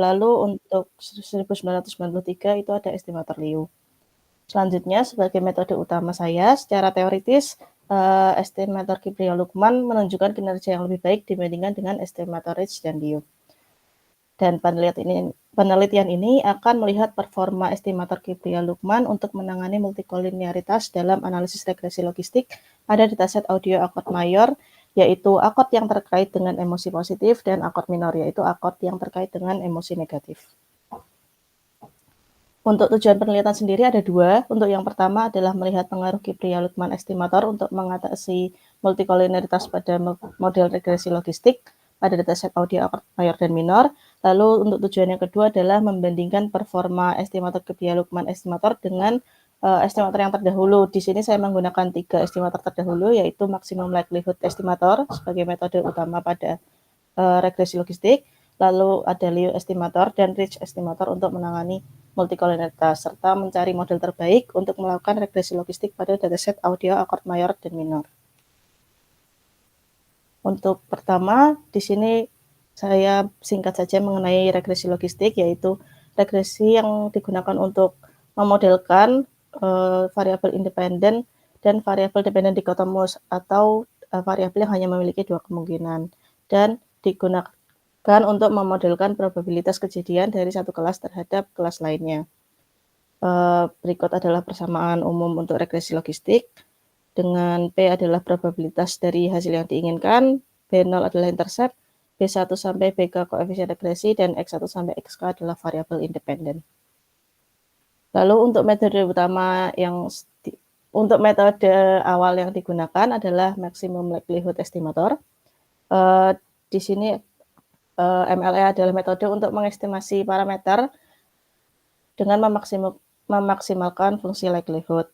Lalu untuk 1993 itu ada estimator Liu. Selanjutnya, sebagai metode utama saya, secara teoritis, estimator Kiprio-Lukman menunjukkan kinerja yang lebih baik dibandingkan dengan estimator Ridge dan Liu. Dan penelitian ini akan melihat performa estimator Kiprio-Lukman untuk menangani multikolinearitas dalam analisis regresi logistik pada dataset audio akord mayor, yaitu akord yang terkait dengan emosi positif, dan akord minor, yaitu akord yang terkait dengan emosi negatif. Untuk tujuan penelitian sendiri ada dua. Untuk yang pertama adalah melihat pengaruh Kiprio-Lukman estimator untuk mengatasi multikolinearitas pada model regresi logistik pada dataset audio akord mayor dan minor. Lalu untuk tujuan yang kedua adalah membandingkan performa estimator Kiprio-Lukman estimator dengan estimator yang terdahulu. Di sini saya menggunakan 3 estimator terdahulu, yaitu maximum likelihood estimator sebagai metode utama pada regresi logistik. Lalu ada Liu estimator dan Ridge estimator untuk menangani multikolinearitas, serta mencari model terbaik untuk melakukan regresi logistik pada dataset audio akord mayor dan minor. Untuk pertama, di sini saya singkat saja mengenai regresi logistik, yaitu regresi yang digunakan untuk memodelkan variabel independen dan variabel dependen dikotomus, atau variabel yang hanya memiliki 2 kemungkinan, dan digunakan untuk memodelkan probabilitas kejadian dari satu kelas terhadap kelas lainnya. Berikut adalah persamaan umum untuk regresi logistik, dengan P adalah probabilitas dari hasil yang diinginkan, B0 adalah intercept, B1 sampai BK koefisien regresi, dan X1 sampai XK adalah variabel independen. Lalu untuk metode utama untuk metode awal yang digunakan adalah maximum likelihood estimator. Di sini MLE adalah metode untuk mengestimasi parameter dengan memaksimalkan fungsi likelihood.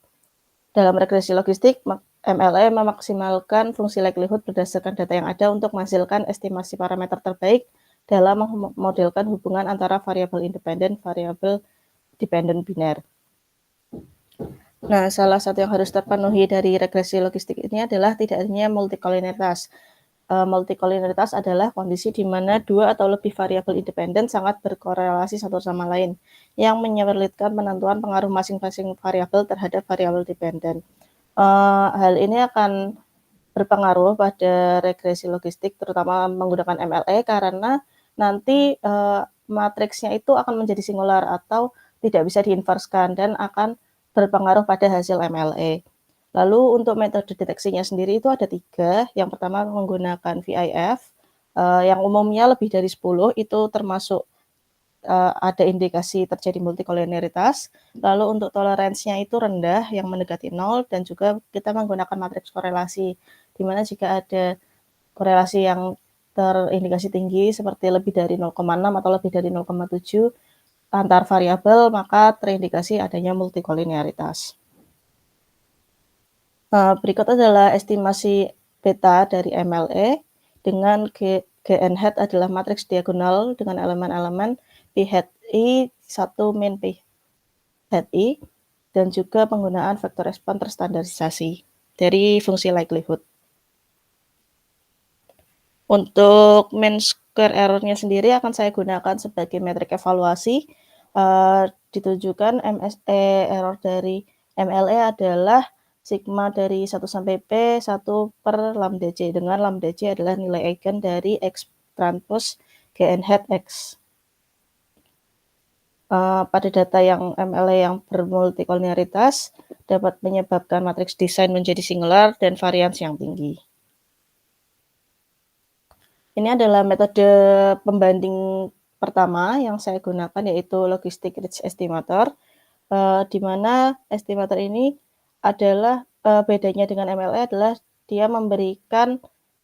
Dalam regresi logistik, MLE memaksimalkan fungsi likelihood berdasarkan data yang ada untuk menghasilkan estimasi parameter terbaik dalam memodelkan hubungan antara variabel independen variabel dependen biner. Nah, salah satu yang harus terpenuhi dari regresi logistik ini adalah tidak adanya multikolinearitas. Multikolinearitas adalah kondisi di mana 2 atau lebih variabel independen sangat berkorelasi satu sama lain, yang menyulitkan penentuan pengaruh masing-masing variabel terhadap variabel dependen. Hal ini akan berpengaruh pada regresi logistik, terutama menggunakan MLE, karena nanti matriksnya itu akan menjadi singular atau tidak bisa diinverskan dan akan berpengaruh pada hasil MLE. Lalu untuk metode deteksinya sendiri itu ada 3. Yang pertama menggunakan VIF, yang umumnya lebih dari 10, itu termasuk ada indikasi terjadi multikolinearitas. Lalu untuk toleransinya itu rendah, yang mendekati 0, dan juga kita menggunakan matriks korelasi, di mana jika ada korelasi yang terindikasi tinggi seperti lebih dari 0,6 atau lebih dari 0,7 antar variabel, maka terindikasi adanya multikolinearitas. Berikut adalah estimasi beta dari MLE dengan GN hat adalah matriks diagonal dengan elemen-elemen P hat I, 1 min P hat I, dan juga penggunaan vektor respon terstandarisasi dari fungsi likelihood. Untuk mean square error-nya sendiri akan saya gunakan sebagai metrik evaluasi. Ditujukan MSE error dari MLE adalah sigma dari 1 sampai P 1 per lambda J, dengan lambda J adalah nilai eigen dari X transpose GN hat X. Pada data yang MLE yang bermultikolinearitas dapat menyebabkan matriks desain menjadi singular dan varians yang tinggi. Ini adalah metode pembanding pertama yang saya gunakan, yaitu logistic ridge estimator, di mana estimator ini adalah bedanya dengan MLE adalah dia memberikan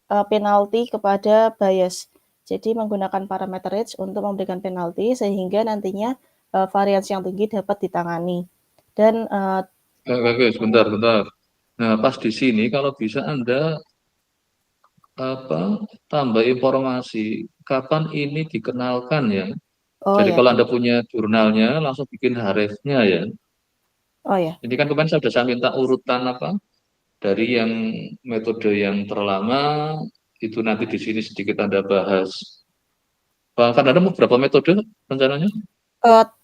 penalti kepada bias. Jadi menggunakan parameter ridge untuk memberikan penalti sehingga nantinya varians yang tinggi dapat ditangani. Dan Oke, sebentar. Nah, pas di sini kalau bisa Anda tambah informasi kapan ini dikenalkan ya. Jadi ya. kalau Anda punya jurnalnya langsung bikin harefnya ya. Ya. Ini kan kemarin saya sudah saya minta urutan dari yang metode yang terlama, itu nanti di sini sedikit Anda bahas Kan ada berapa metode rencananya?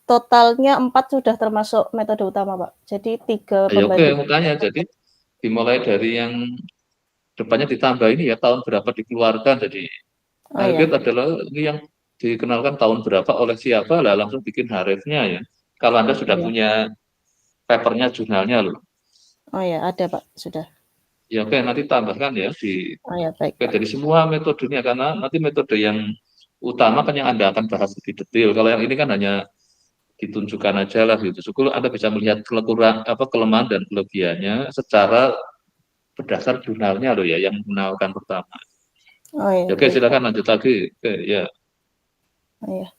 Totalnya 4 sudah termasuk metode utama, Pak. Jadi 3 Ya oke, pembanding. makanya jadi dimulai dari yang depannya ditambah ini ya tahun berapa dikeluarkan. Jadi Oh target ya, adalah ini yang dikenalkan tahun berapa oleh siapa lah langsung bikin harefnya ya. Kalau Anda oh sudah ya, punya papernya, jurnalnya loh. oh ya, ada Pak, sudah. Ya oke, nanti tambahkan ya di Oh ya, baik oke, Pak. dari semua metodenya karena nanti metode yang utama kan yang Anda akan bahas lebih detail. Kalau yang ini kan hanya ditunjukkan aja lah gitu. Syukur Anda bisa melihat kekurangan apa kelemahan dan kelebihannya secara berdasar jurnalnya loh ya yang mengenalkan pertama. Oh ya, Ya, oke, baik Pak. silakan lanjut lagi. Oke, ya. Oh ya.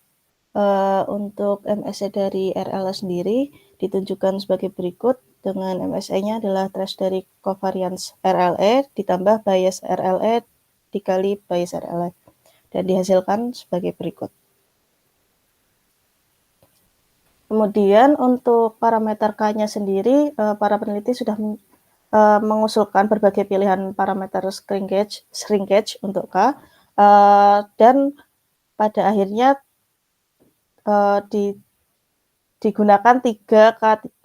Untuk MSE dari RLA sendiri ditunjukkan sebagai berikut dengan MSE-nya adalah trace dari covariance RLE ditambah bias RLE dikali bias RLE dan dihasilkan sebagai berikut. Kemudian untuk parameter K-nya sendiri, para peneliti sudah mengusulkan berbagai pilihan parameter shrinkage untuk K, dan pada akhirnya digunakan 3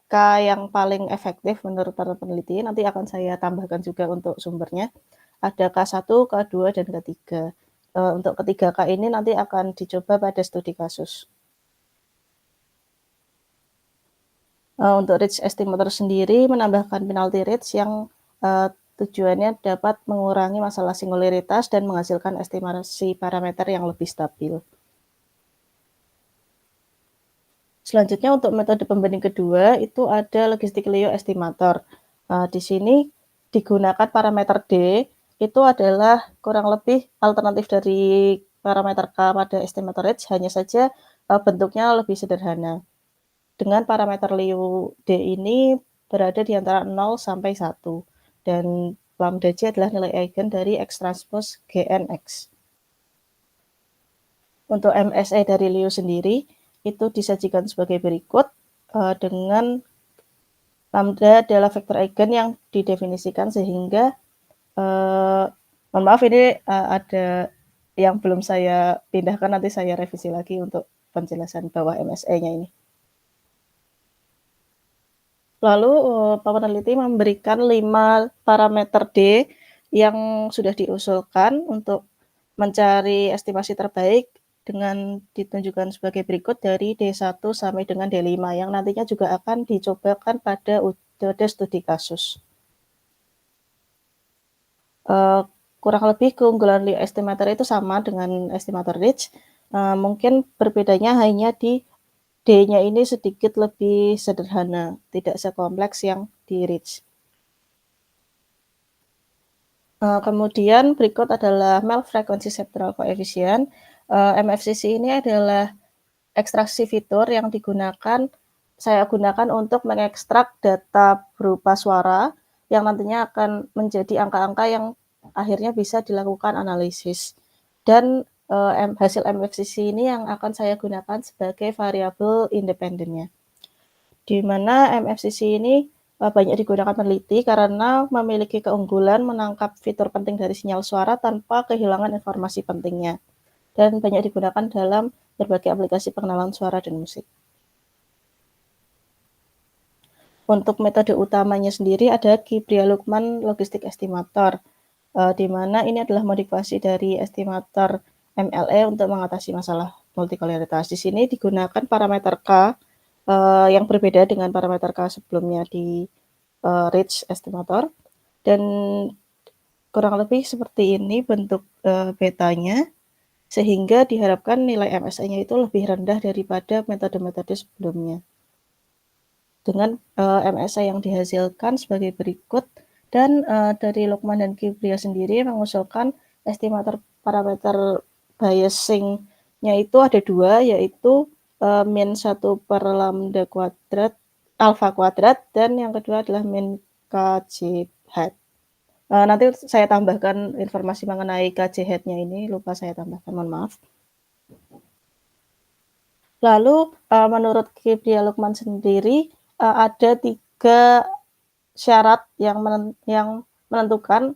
K yang paling efektif menurut para peneliti. Nanti akan saya tambahkan juga untuk sumbernya. Ada K1, K2, dan K3. Untuk ketiga K ini nanti akan dicoba pada studi kasus. Untuk reach estimator sendiri menambahkan penalty rates yang tujuannya dapat mengurangi masalah singularitas dan menghasilkan estimasi parameter yang lebih stabil. Selanjutnya untuk metode pembanding kedua itu ada logistic Leo estimator. Di sini digunakan parameter D, itu adalah kurang lebih alternatif dari parameter K pada estimator range, hanya saja bentuknya lebih sederhana. Dengan parameter Leo D ini berada di antara 0 sampai 1, dan lambda J adalah nilai eigen dari X transpose GNX. Untuk MSE dari Leo sendiri, itu disajikan sebagai berikut, dengan lambda adalah vektor eigen yang didefinisikan sehingga, mohon maaf ini ada yang belum saya pindahkan, nanti saya revisi lagi untuk penjelasan bawah MSE-nya ini. Lalu peneliti memberikan 5 parameter D yang sudah diusulkan untuk mencari estimasi terbaik dengan ditunjukkan sebagai berikut dari D1 sampai dengan D5 yang nantinya juga akan dicobakan pada metode studi kasus. Kurang lebih keunggulan Leo estimator itu sama dengan estimator Ridge. Mungkin berbedanya hanya di D-nya ini sedikit lebih sederhana, tidak sekompleks yang di Ridge. Kemudian berikut adalah Mel Frequency Central Coefficient. MFCC ini adalah ekstraksi fitur yang saya gunakan untuk mengekstrak data berupa suara yang nantinya akan menjadi angka-angka yang akhirnya bisa dilakukan analisis. Dan hasil MFCC ini yang akan saya gunakan sebagai variabel independennya. Di mana MFCC ini banyak digunakan peneliti karena memiliki keunggulan menangkap fitur penting dari sinyal suara tanpa kehilangan informasi pentingnya. Dan banyak digunakan dalam berbagai aplikasi pengenalan suara dan musik. Untuk metode utamanya sendiri ada Kibria-Luqman Logistic Estimator, di mana ini adalah modifikasi dari estimator MLE untuk mengatasi masalah multikoloritas. Di sini digunakan parameter K yang berbeda dengan parameter K sebelumnya di Ridge Estimator, dan kurang lebih seperti ini bentuk betanya, sehingga diharapkan nilai MSE-nya itu lebih rendah daripada metode-metode sebelumnya. Dengan MSE yang dihasilkan sebagai berikut, dan dari Luqman dan Kibria sendiri mengusulkan estimator parameter biasing-nya itu ada 2, yaitu min 1 per lambda kuadrat alfa kuadrat, dan yang kedua adalah min KJ hat. Nanti saya tambahkan informasi mengenai KJ hat-nya ini, lupa saya tambahkan, mohon maaf. Lalu menurut Kibria Luqman sendiri ada 3 syarat yang menentukan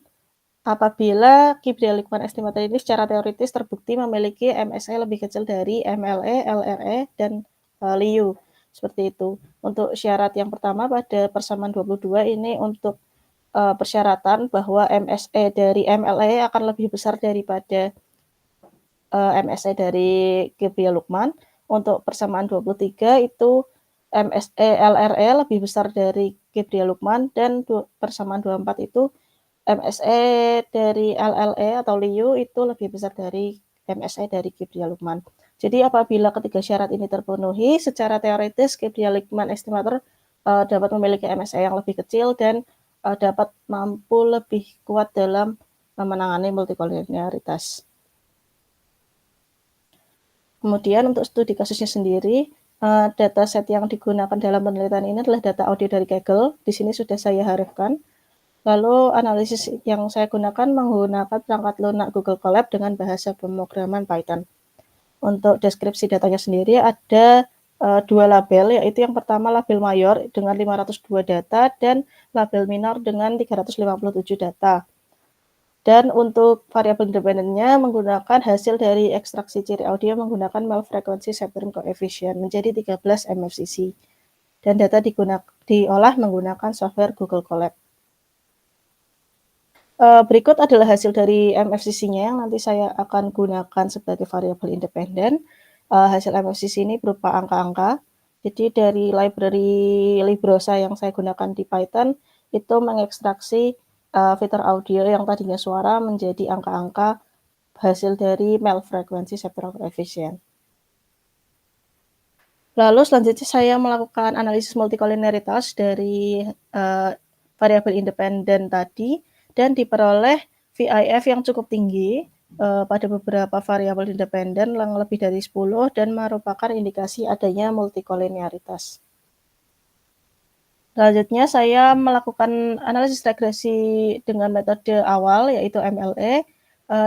Apabila Kibria-Luqman estimator ini secara teoritis terbukti memiliki MSE lebih kecil dari MLE, LRE, dan Liu. Seperti itu. Untuk syarat yang pertama pada persamaan 22 ini untuk persyaratan bahwa MSE dari MLE akan lebih besar daripada MSE dari Kibria-Luqman. Untuk persamaan 23 itu MSE LRE lebih besar dari Kibria-Luqman, dan persamaan 24 itu MSE dari LLE atau Liu itu lebih besar dari MSE dari Kibria-Luqman. Jadi apabila ketiga syarat ini terpenuhi, secara teoritis Kibria-Luqman estimator dapat memiliki MSE yang lebih kecil dan dapat mampu lebih kuat dalam menangani multikolinialitas. Kemudian untuk studi kasusnya sendiri, dataset yang digunakan dalam penelitian ini adalah data audio dari Kaggle. Di sini sudah saya harapkan. Lalu analisis yang saya gunakan menggunakan perangkat lunak Google Colab dengan bahasa pemrograman Python. Untuk deskripsi datanya sendiri ada dua label, yaitu yang pertama label mayor dengan 502 data dan label minor dengan 357 data. Dan untuk variabel independennya menggunakan hasil dari ekstraksi ciri audio menggunakan mel frequency sapering coefficient menjadi 13 MFCC. Dan data diolah menggunakan software Google Colab. Berikut adalah hasil dari MFCC-nya yang nanti saya akan gunakan sebagai variabel independen. Hasil MFCC ini berupa angka-angka. Jadi dari library Librosa yang saya gunakan di Python itu mengekstraksi fitur audio yang tadinya suara menjadi angka-angka hasil dari mel frequency sapering coefficient. Lalu selanjutnya saya melakukan analisis multikolinialitas dari variabel independen tadi dan diperoleh VIF yang cukup tinggi pada beberapa variabel independen yang lebih dari 10 dan merupakan indikasi adanya multikolinialitas. Selanjutnya saya melakukan analisis regresi dengan metode awal yaitu MLE.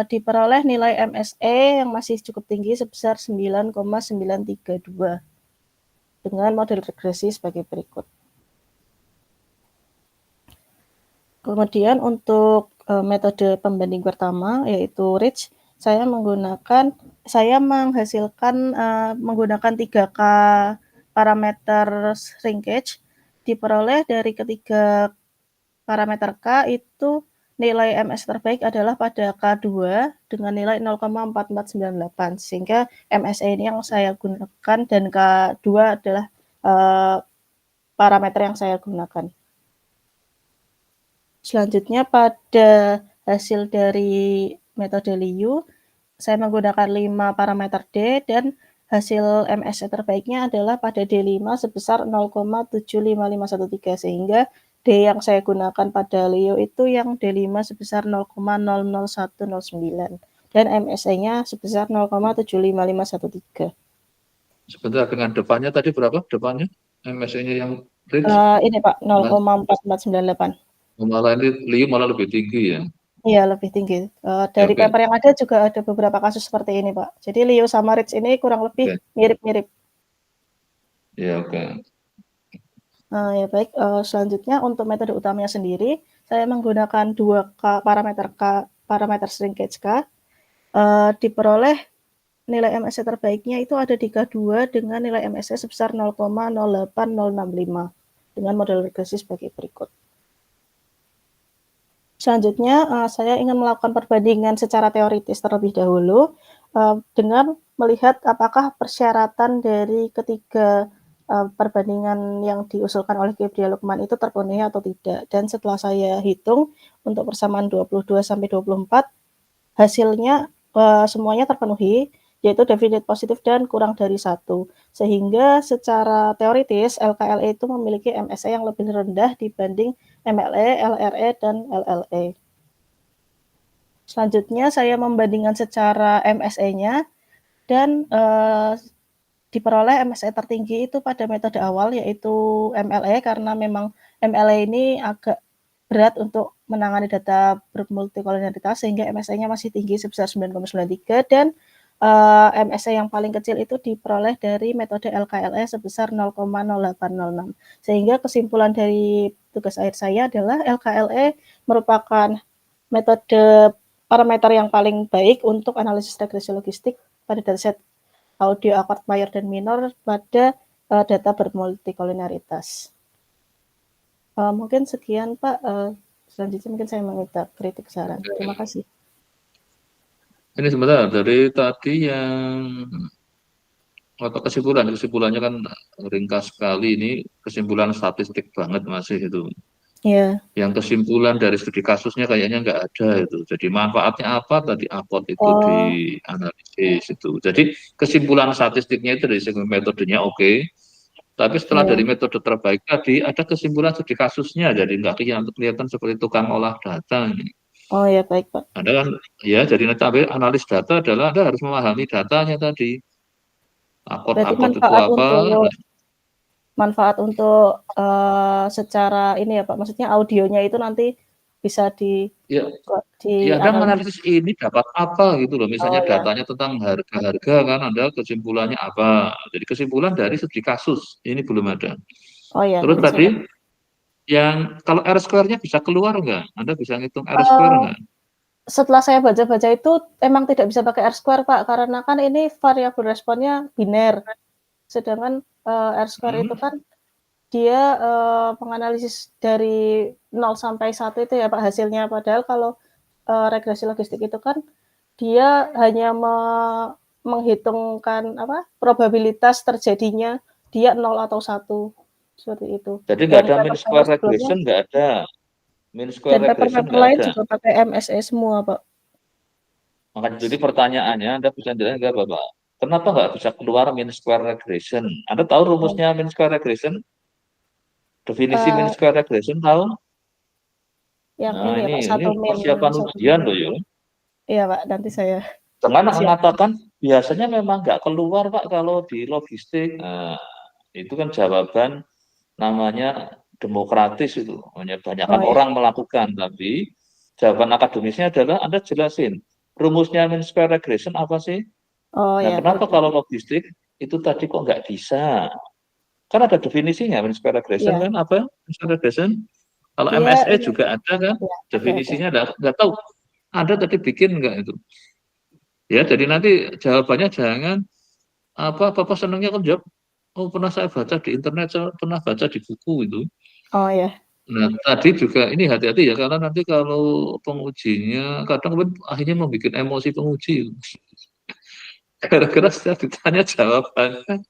Diperoleh nilai MSE yang masih cukup tinggi sebesar 9,932 dengan model regresi sebagai berikut. Kemudian untuk metode pembanding pertama yaitu Ridge, saya menghasilkan menggunakan 3K parameter shrinkage. Diperoleh dari ketiga parameter K itu nilai MS terbaik adalah pada K2 dengan nilai 0,4498 sehingga MSE ini yang saya gunakan dan K2 adalah parameter yang saya gunakan. Selanjutnya pada hasil dari metode Liu, saya menggunakan 5 parameter D dan hasil MSE terbaiknya adalah pada D5 sebesar 0,75513 sehingga D yang saya gunakan pada Liu itu yang D5 sebesar 0,00109 dan MSE-nya sebesar 0,75513. Sebentar, dengan depannya tadi berapa depannya? MSE-nya yang Ridge? Ini Pak, 0,4498. Malah ini Liu malah lebih tinggi ya? Iya, lebih tinggi. Dari Oke. paper yang ada juga ada beberapa kasus seperti ini, Pak. Jadi Liu sama Ridge ini kurang lebih mirip-mirip. Ya, oke. Ya baik, selanjutnya untuk metode utamanya sendiri, saya menggunakan 2K parameter shrinkage K. Diperoleh nilai MSE terbaiknya itu ada di K2 dengan nilai MSE sebesar 0,08065 dengan model regresi sebagai berikut. Selanjutnya, saya ingin melakukan perbandingan secara teoritis terlebih dahulu dengan melihat apakah persyaratan dari ketiga perbandingan yang diusulkan oleh Kibria-Luqman itu terpenuhi atau tidak. Dan setelah saya hitung untuk persamaan 22 sampai 24, hasilnya semuanya terpenuhi, yaitu definite positif dan kurang dari 1. Sehingga secara teoritis LKLE itu memiliki MSE yang lebih rendah dibanding MLE, LRE, dan LLE. Selanjutnya saya membandingkan secara MSE-nya dan diperoleh MSE tertinggi itu pada metode awal yaitu MLE karena memang MLE ini agak berat untuk menangani data bermultikolinialitas sehingga MSE-nya masih tinggi sebesar 9,93 dan MSE yang paling kecil itu diperoleh dari metode LKLE sebesar 0,0806. Sehingga kesimpulan dari tugas akhir saya adalah LKLE merupakan metode parameter yang paling baik untuk analisis regresi logistik pada dataset audio akord mayor dan minor pada data bermultikoliniaritas. Mungkin sekian Pak. Selanjutnya mungkin saya meminta kritik saran. Terima kasih. Ini sebentar dari tadi yang kesimpulannya kan ringkas sekali, ini kesimpulan statistik banget masih itu. Iya. Yang kesimpulan dari studi kasusnya kayaknya nggak ada itu. Jadi manfaatnya apa tadi akord itu dianalisis itu. Jadi kesimpulan statistiknya itu dari segi metodenya oke. Tapi setelah dari metode terbaik tadi ada kesimpulan studi kasusnya. Jadi nggak kelihatan seperti tukang olah data. Oh ya baik Pak. Anda kan ya jadi nanti analis data adalah Anda harus memahami datanya tadi. Berarti Akord itu apa? manfaat untuk secara ini ya Pak, maksudnya audionya itu nanti bisa Ya, Anda menganalisis ini dapat apa gitu loh. Misalnya datanya tentang harga-harga kan, Anda kesimpulannya apa? Jadi kesimpulan dari studi kasus ini belum ada. Oh ya. Terus tadi yang kalau R square-nya bisa keluar nggak? Anda bisa ngitung R square nggak? Setelah saya baca-baca itu emang tidak bisa pakai R square Pak, karena kan ini variabel responnya biner. Sedangkan R square itu kan dia menganalisis dari 0 sampai 1 itu ya Pak hasilnya. Padahal kalau regresi logistik itu kan dia hanya menghitungkan probabilitas terjadinya dia 0 atau 1 seperti itu. Jadi nggak ada mean square regression, nggak ada. Mean square regression paper lain juga pakai MSE semua Pak. Makanya jadi pertanyaannya Anda bisa jelasin nggak Bapak? Kenapa nggak bisa keluar mean square regression? Anda tahu rumusnya mean square regression? Definisi mean square regression tahu? Yang Nah, ini ya Pak, ini persiapan ujian loh ya. Iya Pak, nanti saya. Dengan mengatakan biasanya memang nggak keluar Pak kalau di logistik. Nah, itu kan jawaban namanya demokratis itu. Hanya banyakkan orang melakukan, tapi jawaban akademisnya adalah Anda jelasin rumusnya mean square regression apa sih? Nah, kenapa kalau logistik itu tadi kok nggak bisa? Kan ada definisinya mean square regression kan apa? Mean square regression. Kalau MSE juga ada kan definisinya, nggak tahu. Anda tadi bikin nggak itu? Ya, jadi nanti jawabannya jangan apa senangnya kan jawab. Oh, pernah saya baca di internet, saya pernah baca di buku itu. Oh ya. Nah, tadi juga ini hati-hati ya, karena nanti kalau pengujinya kadang akhirnya membuat emosi penguji. Gara-gara setiap ditanya jawabannya,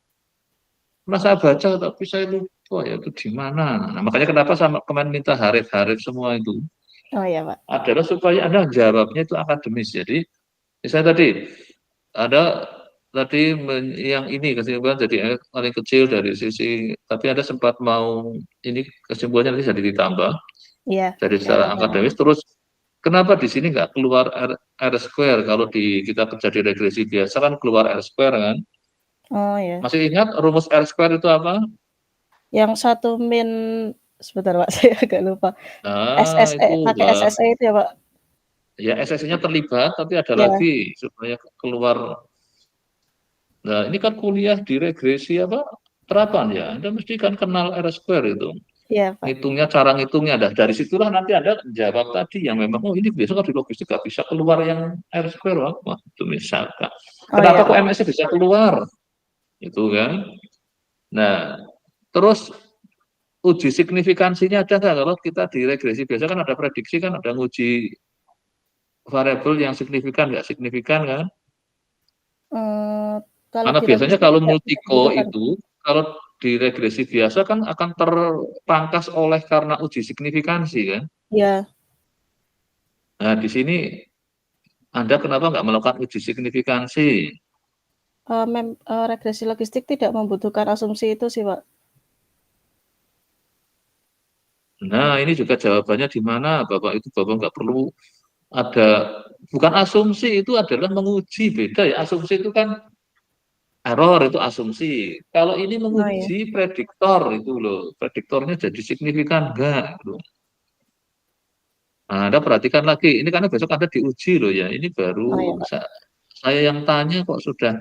pernah saya baca tapi saya lupa ya itu di mana. Nah, makanya kenapa sama kemarin minta harif-harif semua itu. Oh ya Pak. Adalah supaya Anda jawabnya itu akademis. Jadi, misalnya ada tadi yang ini kesimpulan jadi paling kecil dari sisi, tapi Anda sempat mau ini kesimpulannya nanti jadi ditambah dari secara akademis. Terus kenapa di sini nggak keluar R square kalau kita kerja di regresi biasa kan keluar R square kan? Oh ya. Masih ingat rumus R square itu apa? Yang satu min sebentar Pak, saya agak lupa. SSE, pakai SSE itu ya Pak? Ya SSE-nya terlibat, tapi ada lagi supaya keluar. Nah, ini kan kuliah di regresi terapan ya. Anda mesti kan kenal R square itu. Iya, Pak. Ngitungnya, cara ngitungnya. Dari situlah nanti Anda jawab tadi yang memang, oh ini biasa di logistik nggak bisa keluar yang R square. Wah, itu misalkan. Kenapa kok MSC bisa keluar? Itu kan. Nah, terus uji signifikansinya ada nggak? Kalau kita di regresi biasa kan ada prediksi kan, ada nguji variabel yang signifikan nggak signifikan kan? Karena biasanya kalau multiko itu, kalau di regresi biasa kan akan terpangkas oleh karena uji signifikansi kan? Iya. Nah di sini Anda kenapa nggak melakukan uji signifikansi? Regresi logistik tidak membutuhkan asumsi itu sih Pak. Nah ini juga jawabannya di mana Bapak itu Bapak nggak perlu ada, bukan asumsi, itu adalah menguji, beda ya. Asumsi itu kan error, itu asumsi. Kalau ini menguji prediktor itu loh, prediktornya jadi signifikan enggak gitu. Nah, Anda perhatikan lagi, ini karena besok Anda diuji loh ya, ini baru saya yang tanya kok sudah.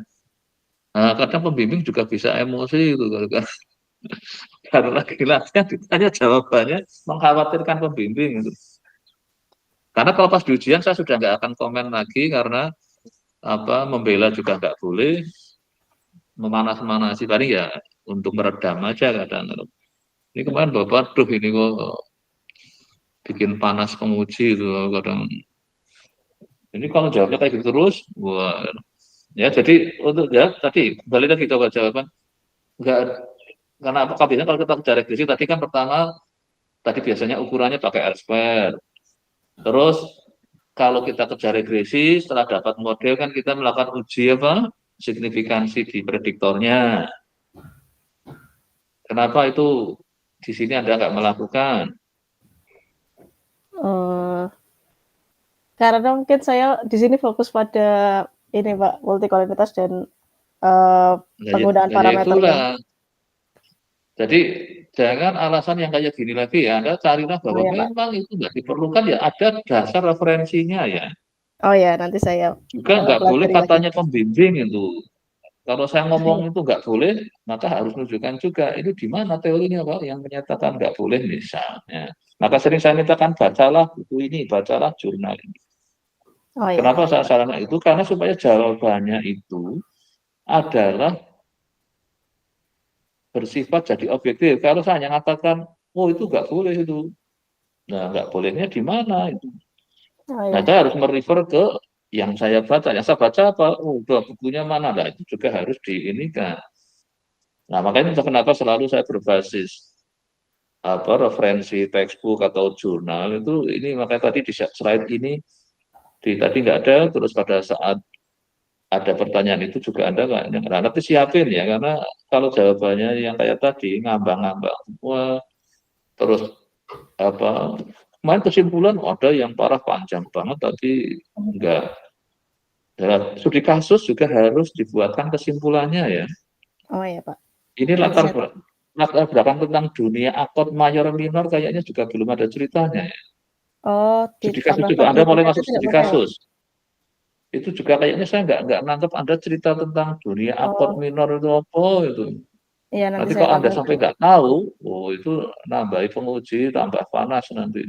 Nah, kadang pembimbing juga bisa emosi itu kan. Karena laki-laki ditanya jawabannya mengkhawatirkan pembimbing itu. Karena kalau pas di ujian saya sudah nggak akan komen lagi karena membela juga nggak boleh, memanas-manasi paling ya untuk meredam aja kadang. Ini kemarin Bapak, duh ini kok bikin panas penguji itu kadang. Ini kalau jawabnya kayak gitu terus, wah ya jadi untuk ya tadi kembali lagi coba jawaban nggak karena apa kabinnya kalau kita kejar regresi tadi kan pertama tadi biasanya ukurannya pakai R square. Terus kalau kita kejar regresi setelah dapat model kan kita melakukan uji signifikansi di prediktornya. Kenapa itu di sini Anda nggak melakukan? Eh, karena mungkin saya di sini fokus pada ini Pak, multikoloritas dan penggunaan Ya parameternya. itulah. Jadi jangan alasan yang kayak gini lagi ya. Anda carilah Oh bahwa ya Pak. memang itu nggak diperlukan ya. Ada dasar referensinya ya. Oh ya, nanti saya Juga nggak boleh pelajari lagi. katanya pembimbing itu. Kalau saya ngomong itu nggak boleh, maka harus menunjukkan juga itu di mana teorinya Pak yang menyatakan nggak boleh misalnya. Maka sering saya mintakan bacalah buku ini, bacalah jurnal ini. Oh ya, Kenapa baik saya Pak. sarankan itu? Karena supaya jawabannya itu adalah bersifat jadi objektif. Kalau saya hanya mengatakan, oh itu nggak boleh itu. Nah, nggak bolehnya di mana itu? Oh Nah, ya. saya harus merefer ke yang saya baca. Yang saya baca apa? Oh, udah bukunya mana? Nah, itu juga harus diinikan. Nah, makanya itu kenapa selalu saya berbasis referensi textbook atau jurnal itu ini makanya tadi di slide ini tadi nggak ada terus pada saat ada pertanyaan itu juga ada nggak nah, nanti siapin ya karena kalau jawabannya yang kayak tadi ngambang-ngambang semua terus apa kemarin kesimpulan ada yang parah panjang banget tapi enggak dalam studi kasus juga harus dibuatkan kesimpulannya ya Oh ya Pak. ini Nanti saya latar belakang tentang dunia akord mayor minor kayaknya juga belum ada ceritanya ya. Studi kasus juga ditambahkan Anda mulai bukunya itu masuk tidak studi pakai ya Pak? kasus itu juga kayaknya saya nggak nangkep Anda cerita tentang dunia akord Oh minor itu apa itu. iya, nanti Nanti saya kalau Anda tambahkan. sampai nggak tahu, oh itu nambahi penguji, tambah panas nanti.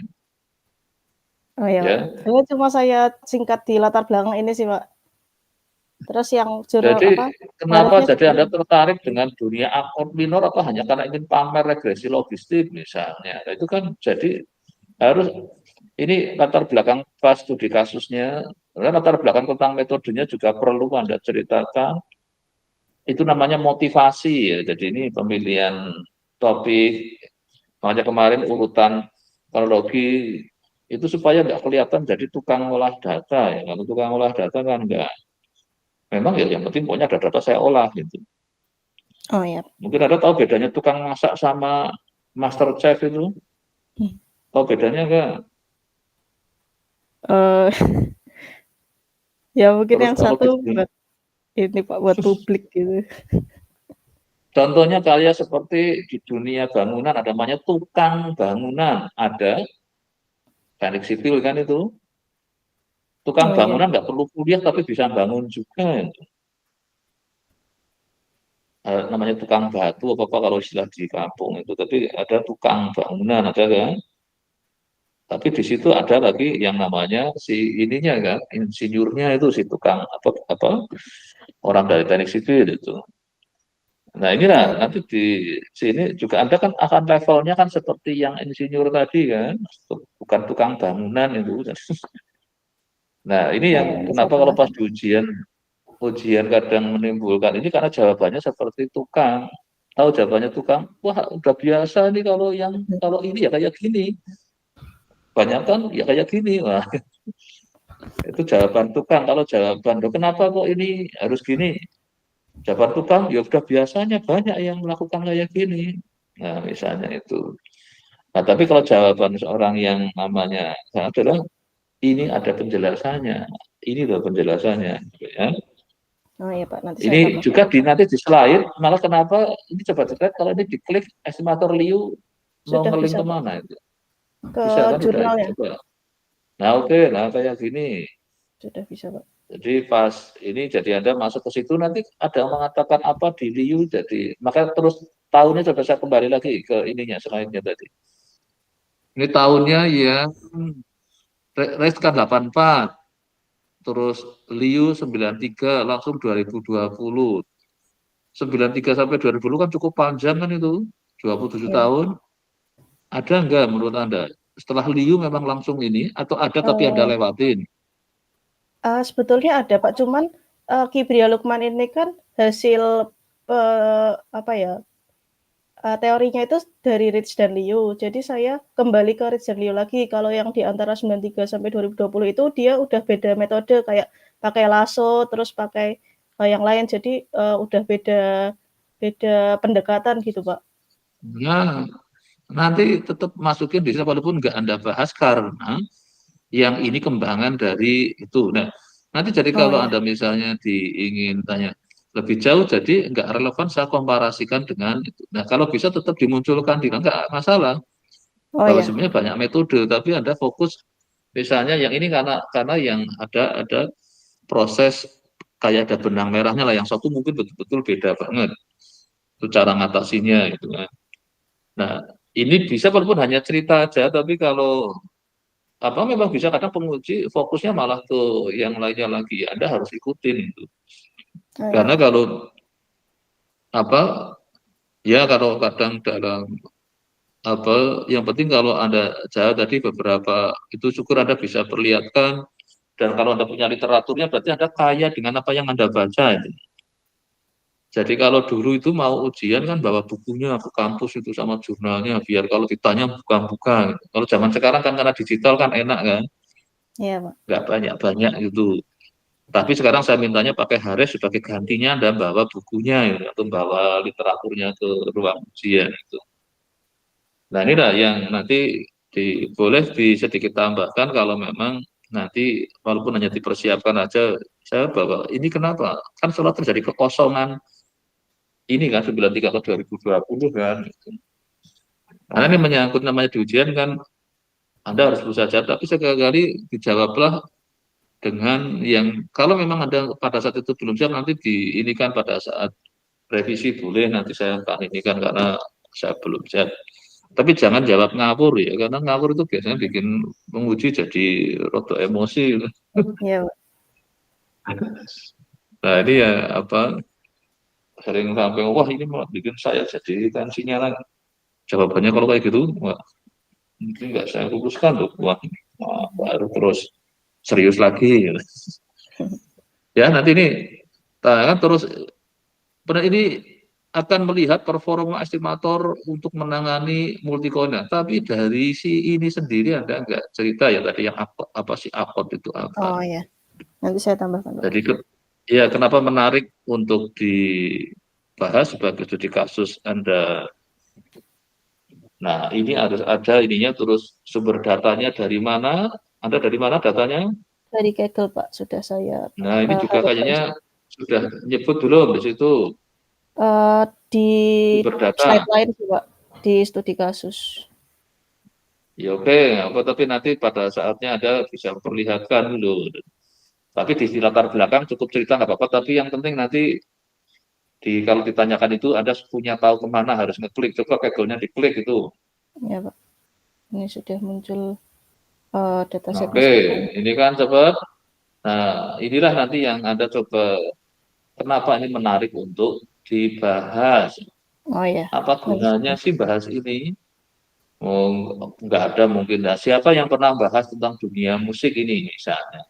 Oh ya Pak. Ya, Saya singkat di latar belakang ini sih Pak. Terus yang jurnal jadi apa, kenapa garisnya jadi juga Anda tertarik dengan dunia akord minor apa hanya karena ingin pamer regresi logistik misalnya? Nah, itu kan jadi harus ini latar belakang pas studi kasusnya, latar belakang tentang metodenya juga perlu Anda ceritakan. Itu namanya motivasi ya. Jadi ini pemilihan topik, makanya kemarin urutan kronologi itu supaya nggak kelihatan jadi tukang olah data ya. Kalau tukang olah data kan nggak, memang ya yang penting pokoknya ada data saya olah gitu. oh ya. Mungkin ada tahu bedanya tukang masak sama master chef itu? Hmm. Tahu bedanya nggak? Eee, ya mungkin Terus yang kalau satu buat ini Pak, buat publik gitu. contohnya kayak seperti di dunia bangunan ada namanya tukang bangunan, ada teknik sipil kan itu. Tukang Oh iya. bangunan nggak perlu kuliah tapi bisa bangun juga. Namanya tukang batu apa apa kalau istilah di kampung itu. Tapi ada tukang bangunan ada kan. Tapi di situ ada lagi yang namanya si ininya kan, insinyurnya itu si tukang apa orang dari teknik sipil itu. Nah inilah Oh iya. nanti di sini juga Anda kan akan levelnya kan seperti yang insinyur tadi kan, bukan tukang bangunan itu. Nah ini Oh yang iya, nanti saya kenapa kalau pas tambahkan. di ujian ujian kadang menimbulkan ini karena jawabannya seperti tukang. Tahu jawabannya tukang, wah udah biasa nih kalau yang kalau ini ya kayak gini. Banyak kan ya kayak gini. Wah, itu jawaban tukang. Kalau jawaban, "Loh, kenapa kok ini harus gini? Jawaban tukang, ya udah biasanya banyak yang melakukan kayak gini. Nah, misalnya itu. Nah, tapi kalau jawaban seorang yang namanya adalah ini ada penjelasannya. Ini loh penjelasannya. Gitu ya. Oh iya Pak, nanti saya Ini tambahkan. juga di nanti di slide, malah kenapa ini coba cek kalau ini diklik estimator Liu mau Sudah ngeling bisa Pak, kemana itu? ke Bisa kan udah jurnalnya? coba. Nah oke, nah kayak gini. Sudah bisa Pak. Jadi pas ini jadi Anda masuk ke situ nanti ada yang mengatakan apa di Liu jadi maka terus tahunnya coba saya kembali lagi ke ininya slide-nya tadi. Ini tahunnya ya Race kan 84, terus Liu 93, langsung 2020. 93 sampai 2020 kan cukup panjang kan itu, 27 Ya. tahun. Ada nggak menurut Anda? Setelah Liu memang langsung ini, atau ada tapi Anda Eh, lewatin? sebetulnya ada Pak, cuman Kibria Lukman ini kan hasil apa ya, teorinya itu dari Rich dan Liu. Jadi saya kembali ke Rich dan Liu lagi. Kalau yang di antara 93 sampai 2020 itu dia udah beda metode, kayak pakai lasso terus pakai yang lain. Jadi udah beda beda pendekatan gitu, Pak. Nah, nanti tetap masukin di sana walaupun nggak Anda bahas karena yang ini kembangan dari itu. Nah, nanti jadi Oh kalau ya. Anda misalnya ingin tanya lebih jauh, jadi nggak relevan saya komparasikan dengan itu. Nah, kalau bisa tetap dimunculkan di nggak masalah. Oh Kalau ya. sebenarnya banyak metode, tapi Anda fokus misalnya yang ini karena yang ada proses kayak ada benang merahnya lah, yang satu mungkin betul-betul beda banget itu cara ngatasinya gitu kan. Nah, ini bisa walaupun hanya cerita aja, tapi kalau apa memang bisa kadang penguji fokusnya malah ke yang lainnya lagi. Anda harus ikutin itu. Oh Karena ya. kalau apa ya kalau kadang dalam apa yang penting kalau Anda jawab tadi beberapa itu syukur Anda bisa perlihatkan, dan kalau Anda punya literaturnya berarti Anda kaya dengan apa yang Anda baca itu. Jadi kalau dulu itu mau ujian kan bawa bukunya ke kampus itu sama jurnalnya biar kalau ditanya buka-buka gitu. Kalau zaman sekarang kan karena digital kan enak kan, Iya, Pak. nggak banyak-banyak gitu. Tapi sekarang saya mintanya pakai Haris sebagai gantinya dan bawa bukunya gitu, atau bawa literaturnya ke ruang ujian itu. Nah inilah yang nanti boleh sedikit tambahkan kalau memang nanti walaupun hanya dipersiapkan aja, saya bawa ini kenapa? Kan selalu terjadi kekosongan ini kan 93 ke 2020 kan. Oh Karena ini ya. menyangkut namanya di ujian kan Anda harus berusaha jawab, tapi sekali-kali dijawablah dengan yang kalau memang Anda pada saat itu belum siap nanti ini kan pada saat revisi boleh nanti saya akan ini kan karena saya belum siap. Tapi jangan jawab ngawur ya, karena ngawur itu biasanya bikin menguji jadi rodo emosi. Iya, Pak. Nah ini ya apa sering sampai wah ini malah bikin saya jadi tensinya lah. Jawabannya kalau kayak gitu, wah ini nggak saya luruskan tuh, wah, baru terus serius lagi. Gitu. Ya nanti ini kan terus ini akan melihat performa estimator untuk menangani multikoina. Tapi dari si ini sendiri Anda nggak cerita ya tadi yang apa sih akot itu apa. Oh ya. Nanti saya tambahkan, Pak. Jadi ya kenapa menarik untuk dibahas sebagai studi kasus Anda. Nah ini harus ada ininya terus sumber datanya dari mana. Anda dari mana datanya? Dari Kaggle, Pak, sudah saya Nah ini juga hapus kayaknya Pak. sudah nyebut belum di situ Di sumber slide data. lain sih, Pak, di studi kasus. Ya oke, apa tapi nanti pada saatnya Anda bisa perlihatkan dulu. Tapi di latar belakang cukup cerita nggak apa-apa, tapi yang penting nanti kalau ditanyakan itu Anda punya tahu kemana harus ngeklik, coba Kaggle-nya diklik itu. Ya, Pak. Ini sudah muncul Nah, datasetnya oke, sekarang. ini kan cepat. Nah, inilah nanti yang Anda coba kenapa ini menarik untuk dibahas. Oh ya. Apa Nanti gunanya sih bahas ini? Oh, nggak ada mungkin. Nah, siapa yang pernah bahas tentang dunia musik ini misalnya?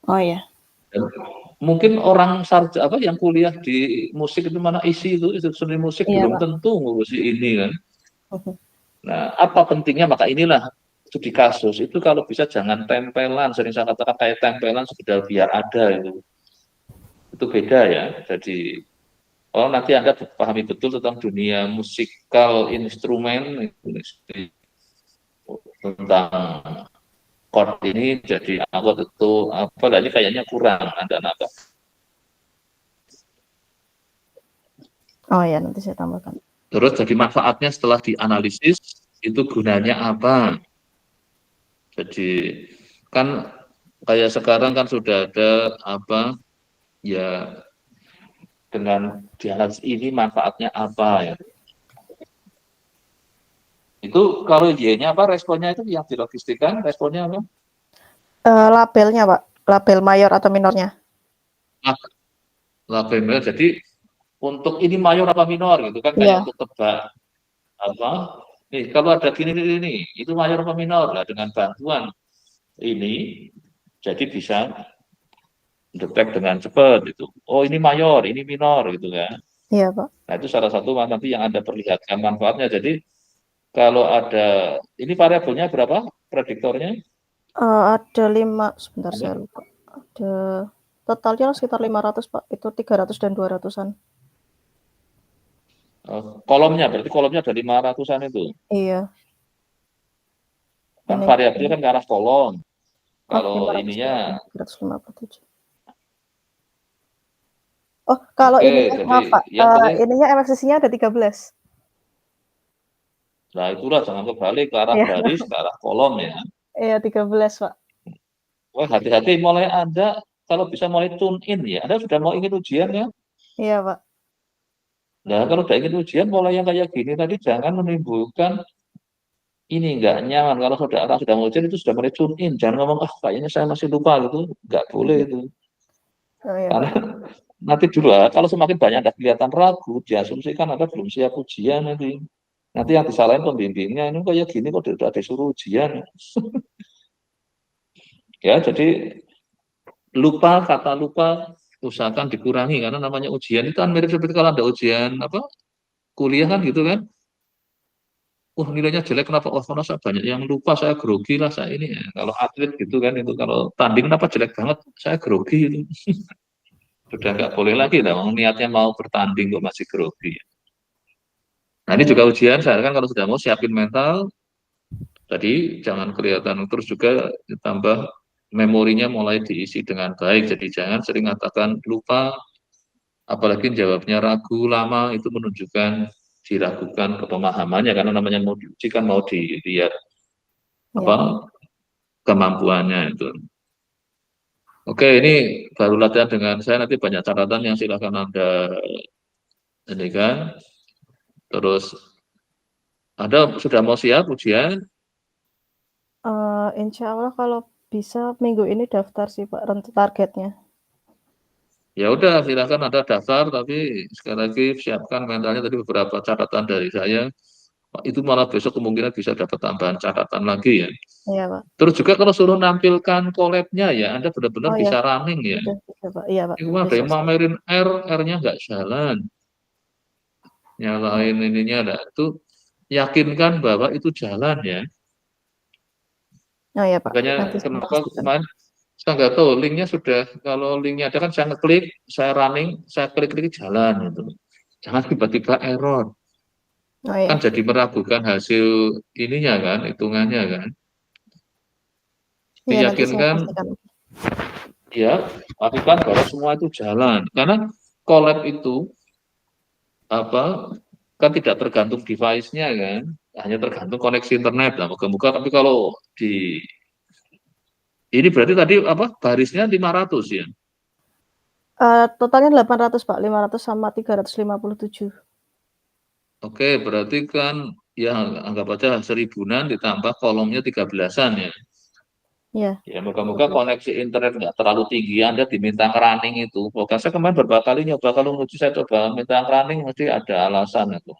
oh ya. Dan mungkin orang apa yang kuliah di musik itu mana itu seni musik Iya, belum Pak. tentu ngurusi ini kan. Nah, apa pentingnya maka inilah studi kasus itu kalau bisa jangan tempelan, sering saya katakan kayak tempelan sekedar biar ada itu beda ya. Jadi oh nanti Anda pahami betul tentang dunia musikal instrumen tentang chord ini jadi aku itu apa ini kayaknya kurang Anda nambah. Oh ya, nanti saya tambahkan. Terus jadi manfaatnya setelah dianalisis itu gunanya apa? Jadi kan kayak sekarang kan sudah ada apa ya dengan dianalisis ini manfaatnya apa ya? Itu kalau Y-nya apa responnya itu yang dilogistikan responnya apa? Labelnya, Pak, label mayor atau minornya? Nah, label minor, jadi untuk ini mayor apa minor gitu kan, kayak Iya, untuk tebak apa, nih kalau ada gini ini itu mayor apa minor. Nah, dengan bantuan ini jadi bisa detect dengan cepat itu. Oh, ini mayor, ini minor gitu kan. iya, Pak. Nah, itu salah satu nanti yang Anda perlihatkan manfaatnya. Jadi kalau ada ini variabelnya berapa? Prediktornya? Ada 5, sebentar Ada? saya lupa. Ada totalnya sekitar 500, Pak. Itu 300 dan 200-an. Kolomnya berarti kolomnya ada 500-an itu. Iya, Kan ini variabelnya kan ke arah kolom. oh Kalau 500 ininya 357. Oh, kalau oke, ininya jadi maaf, Pak, yang penting ininya MFCC-nya ada 13. nah itulah jangan kebalik ke arah Iya, baris, ke arah kolom ya. iya 13, Pak. Wah, hati-hati mulai Anda kalau bisa mulai tune in ya. Anda sudah mau ingin ujian ya. Iya, Pak. Nah, kalau udah ingin ujian mulai yang kayak gini tadi jangan menimbulkan ini nggak nyaman. Kalau saudara sudah mau ujian itu sudah mulai tune in. Jangan ngomong, ah kayaknya saya masih lupa gitu. Nggak boleh itu. Oh, iya, Karena Pak. nanti dulu kalau semakin banyak Anda kelihatan ragu, diasumsikan Anda belum siap ujian nanti. Nanti yang disalahin pembimbingnya, ini kayak gini kok udah disuruh ujian. Ya, jadi lupa, kata lupa usahakan dikurangi karena namanya ujian itu kan mirip seperti kalau ada ujian apa kuliah kan gitu kan. Nilainya jelek kenapa? Karena saya banyak yang lupa, saya grogi lah saya ini ya. Kalau atlet gitu kan itu kalau tanding kenapa jelek banget? Saya grogi itu. Sudah nggak boleh lagi lah. Niatnya mau bertanding kok masih grogi. Nah ini Iya, juga ujian, saya kan kalau sudah mau siapin mental, tadi jangan kelihatan terus juga ditambah memorinya mulai diisi dengan baik. Jadi jangan sering katakan lupa, apalagi jawabnya ragu lama itu menunjukkan diragukan kepemahamannya karena namanya mau diuji kan mau dilihat iya, apa Pak. kemampuannya itu. Oke, ini baru latihan dengan saya nanti banyak catatan yang silakan Anda ini kan. Terus Anda sudah mau siap ujian? Insya Allah kalau bisa minggu ini daftar sih, Pak, targetnya. Ya udah, silakan Anda daftar, tapi sekali lagi siapkan mentalnya tadi beberapa catatan dari saya. Itu malah besok kemungkinan bisa dapat tambahan catatan lagi ya. Iya, Pak. Terus juga kalau suruh nampilkan collab-nya ya, Anda benar-benar Oh, ya, bisa running ya. sudah, Pak. Iya, Pak. Ini kemarin ada Besok yang saya. mamerin R, R-nya nggak jalan. Oh, Nyalain ininya, nah, itu yakinkan bahwa itu jalan ya. oh, ya, Pak. Makanya Nanti saya kenapa pastikan. kemarin saya nggak tahu linknya sudah, kalau linknya ada kan saya ngeklik, saya running, saya klik-klik jalan gitu. Jangan tiba-tiba error. Oh, Kan ya. jadi meragukan hasil ininya kan, hitungannya kan. Iya, nanti saya Diyakinkan pastikan. ya, pastikan bahwa semua itu jalan. Karena collab itu apa kan tidak tergantung device-nya kan, hanya tergantung koneksi internet. Nah, moga-moga tapi kalau di ini berarti tadi apa barisnya 500 ya. Totalnya 800, Pak. 500 sama 357. Oke, berarti kan ya anggap aja seribunan ditambah kolomnya 13-an ya. Iya, Ya, moga-moga 13. koneksi internet nggak terlalu tinggi. Anda diminta running itu. Pokoknya saya kemarin beberapa kali nyoba kalau nguji saya coba minta running mesti ada alasan itu.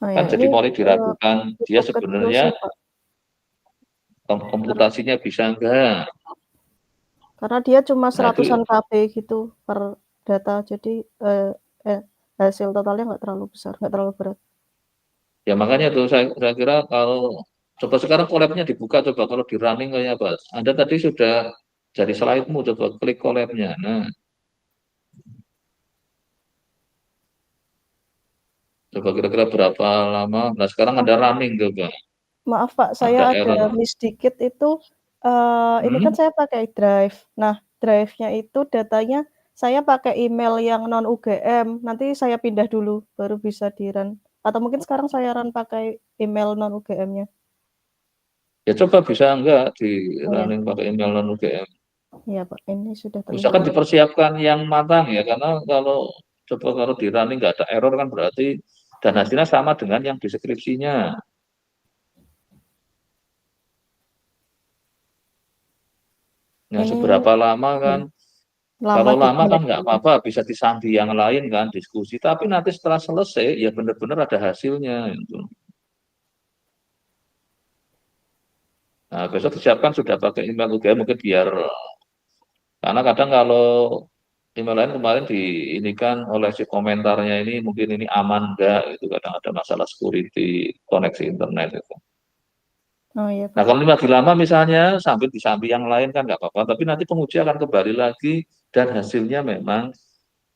Oh, Kan ya. jadi Ini mulai diragukan dia cukup kecil sebenarnya sih, Pak. Kar komputasinya bisa enggak. karena dia cuma Nah, itu seratusan KB gitu per data. Jadi, eee eh, hasil totalnya nggak terlalu besar, nggak terlalu berat. ya makanya tuh saya kira kalau coba sekarang collab-nya dibuka coba kalau di running kayak apa. Anda tadi sudah jadi slide-mu coba klik collab-nya. Nah, coba kira-kira berapa lama. Nah, sekarang Oh, ada running coba. maaf, Pak, saya Ada ada error. miss dikit itu, ini kan Hmm? saya pakai Drive. Nah, Drive-nya itu datanya saya pakai email yang non UGM, nanti saya pindah dulu baru bisa di-run, atau mungkin sekarang saya run pakai email non UGM-nya. Ya coba bisa enggak di Oh, ya. running pakai email non UGM. Iya, Pak, ini sudah Usahakan terhubung. dipersiapkan yang matang ya, karena kalau coba kalau di running nggak ada error kan berarti dan hasilnya sama dengan yang deskripsinya. Nah, Ini seberapa lama kan? ya, lama Kalau di lama kan koneksi. nggak apa-apa, bisa disambi yang lain kan, diskusi. Tapi nanti setelah selesai, ya benar-benar ada hasilnya. Gitu. Nah, besok disiapkan sudah pakai email UGM mungkin biar, karena kadang kalau email lain kemarin di ini kan oleh si komentarnya ini mungkin ini aman enggak, itu kadang ada masalah security koneksi internet itu. Oh iya Nah, Pak. kalau ini lagi lama misalnya sambil disambi yang lain kan nggak apa-apa, tapi nanti penguji akan kembali lagi dan hasilnya memang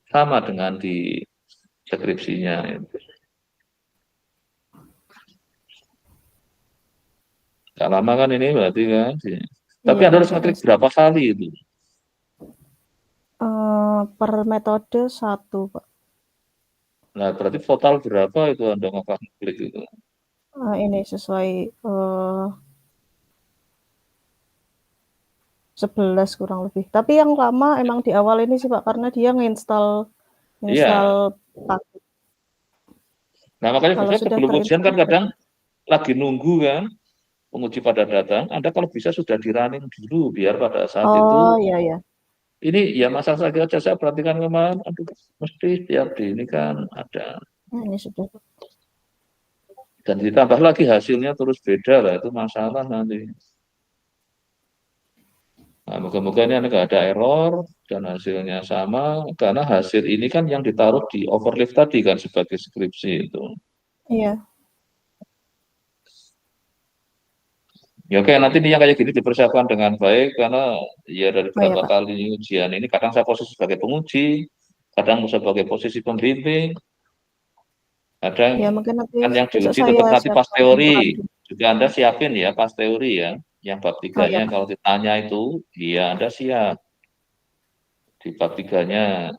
sama dengan di deskripsinya. Nggak lama kan ini berarti kan. Tapi Iya Anda harus untuk ngeklik berapa kali itu? per metode satu Pak. Nah, berarti total berapa itu Anda ngeklik itu? Ini sesuai 11 kurang lebih. Tapi yang lama emang di awal ini sih Pak, karena dia nginstal Iya. nginstal paket. Nah, makanya Kalau biasanya sudah sebelum ujian terinstall kan kadang lagi nunggu kan, penguji pada datang, Anda kalau bisa sudah di running dulu, biar pada saat oh itu, iya ya. ini ya masalah saya aja saya perhatikan kemarin, aduh, mesti setiap di ini kan ada. Nah, ini sudah. Dan ditambah lagi hasilnya terus beda lah, itu masalah nanti. Nah, moga-moga ini nggak ada error dan hasilnya sama, karena hasil ini kan yang ditaruh di overleaf tadi kan sebagai skripsi itu. Iya. Ya oke, nanti ini yang kayak gini dipersiapkan dengan baik, karena ya dari Oh iya berapa Pak. kali ujian ini, kadang saya posisi sebagai penguji, kadang sebagai posisi pembimbing, kadang Ya mungkin nanti kan yang besok diuji saya tetap nanti pas siapkan teori. memorandum. Juga Anda siapin ya pas teori ya, yang bab Oh iya tiganya Pak. kalau ditanya itu, ya Anda siap di bab tiganya.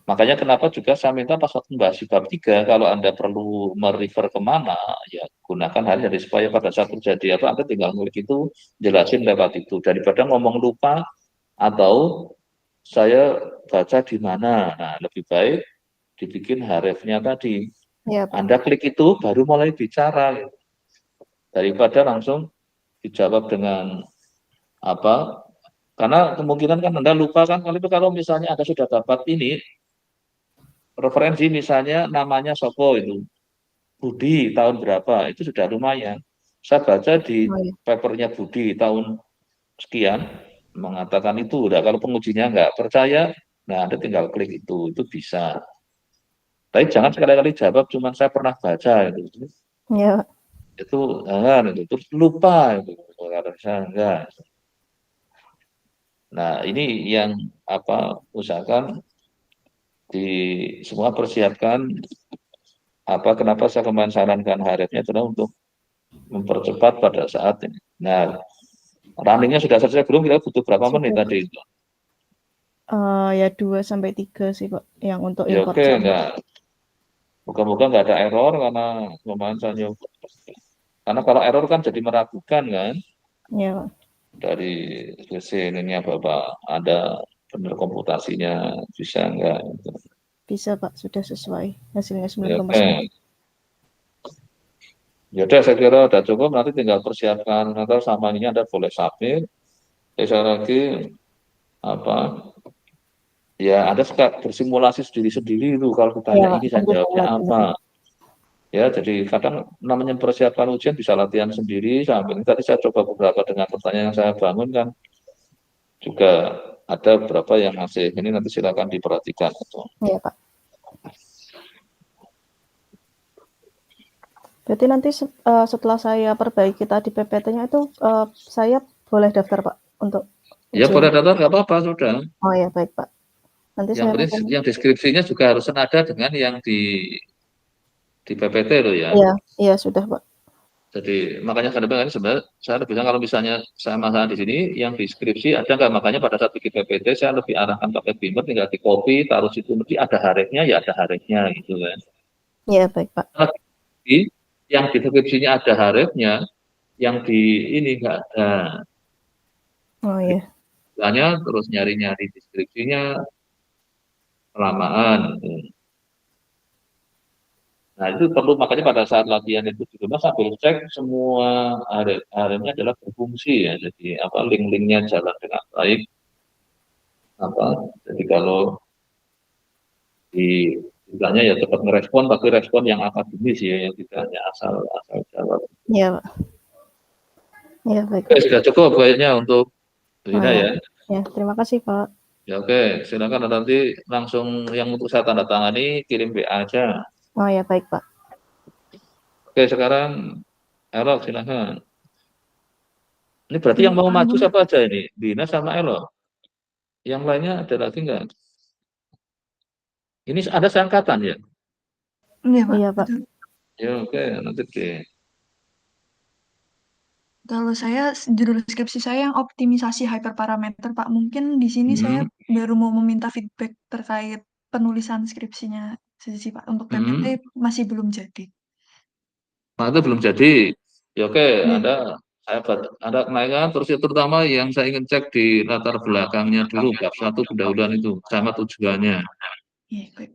Makanya kenapa juga saya minta pas waktu membahas di bab 3, kalau Anda perlu merefer kemana, ya gunakan hal jadi supaya pada saat terjadi apa, Anda tinggal ngulik itu, jelasin lewat itu. Daripada ngomong lupa, atau saya baca di mana. Nah, lebih baik dibikin href-nya tadi. Iya Pak. Anda klik itu, baru mulai bicara. Daripada langsung dijawab dengan apa, karena kemungkinan kan Anda lupa kan, kalau misalnya Anda sudah dapat ini, referensi misalnya namanya Sopo itu, Budi tahun berapa, itu sudah lumayan. Saya baca di Oh iya. papernya Budi tahun sekian, mengatakan itu. Udah kalau pengujinya nggak percaya, nah Anda tinggal klik itu bisa. Tapi jangan sekali-kali jawab, cuman saya pernah baca itu. Iya Pak. Itu, itu, terus lupa itu. Kalau saya enggak. Nah, ini yang apa usahakan di semua persiapkan apa kenapa saya kemarin sarankan HRF-nya adalah untuk mempercepat pada saat ini. Nah, runningnya sudah selesai belum? Kita butuh berapa menit Sudah Pak. tadi itu? Ya 2 sampai 3 sih Pak, yang untuk Ya import oke, sama. enggak. Moga-moga nggak ada error karena kemarin saya nyoba. Karena kalau error kan jadi meragukan kan Iya Pak. dari sisi ininya Bapak ada benar komputasinya bisa enggak. Bisa Pak, sudah sesuai. Hasilnya Ya, 9,9. oke. Ya udah saya kira udah cukup, nanti tinggal persiapkan nanti sama ininya Anda boleh submit. Saya lagi apa ya Anda suka bersimulasi sendiri-sendiri itu kalau Iya ditanya Pak, ini saya nanti saya jawabnya latihan. apa. Ya, jadi kadang namanya persiapan ujian bisa latihan sendiri. Sambil tadi saya coba beberapa dengan pertanyaan yang saya bangun kan juga ada beberapa yang masih ini nanti silakan diperhatikan. Iya Pak. Berarti nanti setelah saya perbaiki tadi PPT-nya itu, saya boleh daftar Pak untuk Ya ujian? boleh daftar nggak apa-apa sudah. Oh ya baik Pak. Nanti Yang saya penting mungkin yang deskripsinya juga harus senada dengan yang di PPT loh ya. iya iya sudah Pak. Jadi makanya kadang-kadang sebenarnya saya lebih bilang kalau misalnya saya masalah di sini yang di skripsi ada nggak, makanya pada saat bikin PPT saya lebih arahkan pakai Beamer, tinggal di copy taruh situ, mesti ada harefnya ya ada harefnya gitu kan. Iya baik Pak. Tapi yang di deskripsinya ada harefnya, yang di ini nggak ada. Oh iya. Hanya terus nyari-nyari deskripsinya kelamaan. Gitu. Nah, itu perlu makanya pada saat latihan itu di rumah sambil cek semua areanya adalah berfungsi ya. Jadi apa link-linknya jalan dengan baik apa. Jadi kalau di istilahnya ya tetap merespon tapi respon yang akademis ya yang tidak hanya asal asal jawab. Iya, Pak. Iya, baik, Oke, Pak. sudah cukup kayaknya untuk Oh Rina ya. ya. Ya, terima kasih, Pak. Ya oke, silakan nanti langsung yang untuk saya tanda tangani kirim WA aja. Oh ya, baik, Pak. Oke, sekarang Elok silakan. Ini berarti yang mau maju Alhamdulillah. siapa aja ini? Dina sama Elok. Yang lainnya ada lagi nggak? Ini ada seangkatan ya? Iya, Pak. Iya, Pak. Betul. Ya oke, nanti deh. Kalau saya judul skripsi saya yang optimisasi hyperparameter, Pak. Mungkin di sini saya Hmm, baru mau meminta feedback terkait penulisan skripsinya sih, Pak. Untuk PPT hmm. masih belum jadi. Nah, itu belum jadi. Ya oke, Iya, saya ada kenaikan terus ya terutama yang saya ingin cek di latar belakangnya dulu bab satu pendahuluan itu sama tujuannya. iya, baik.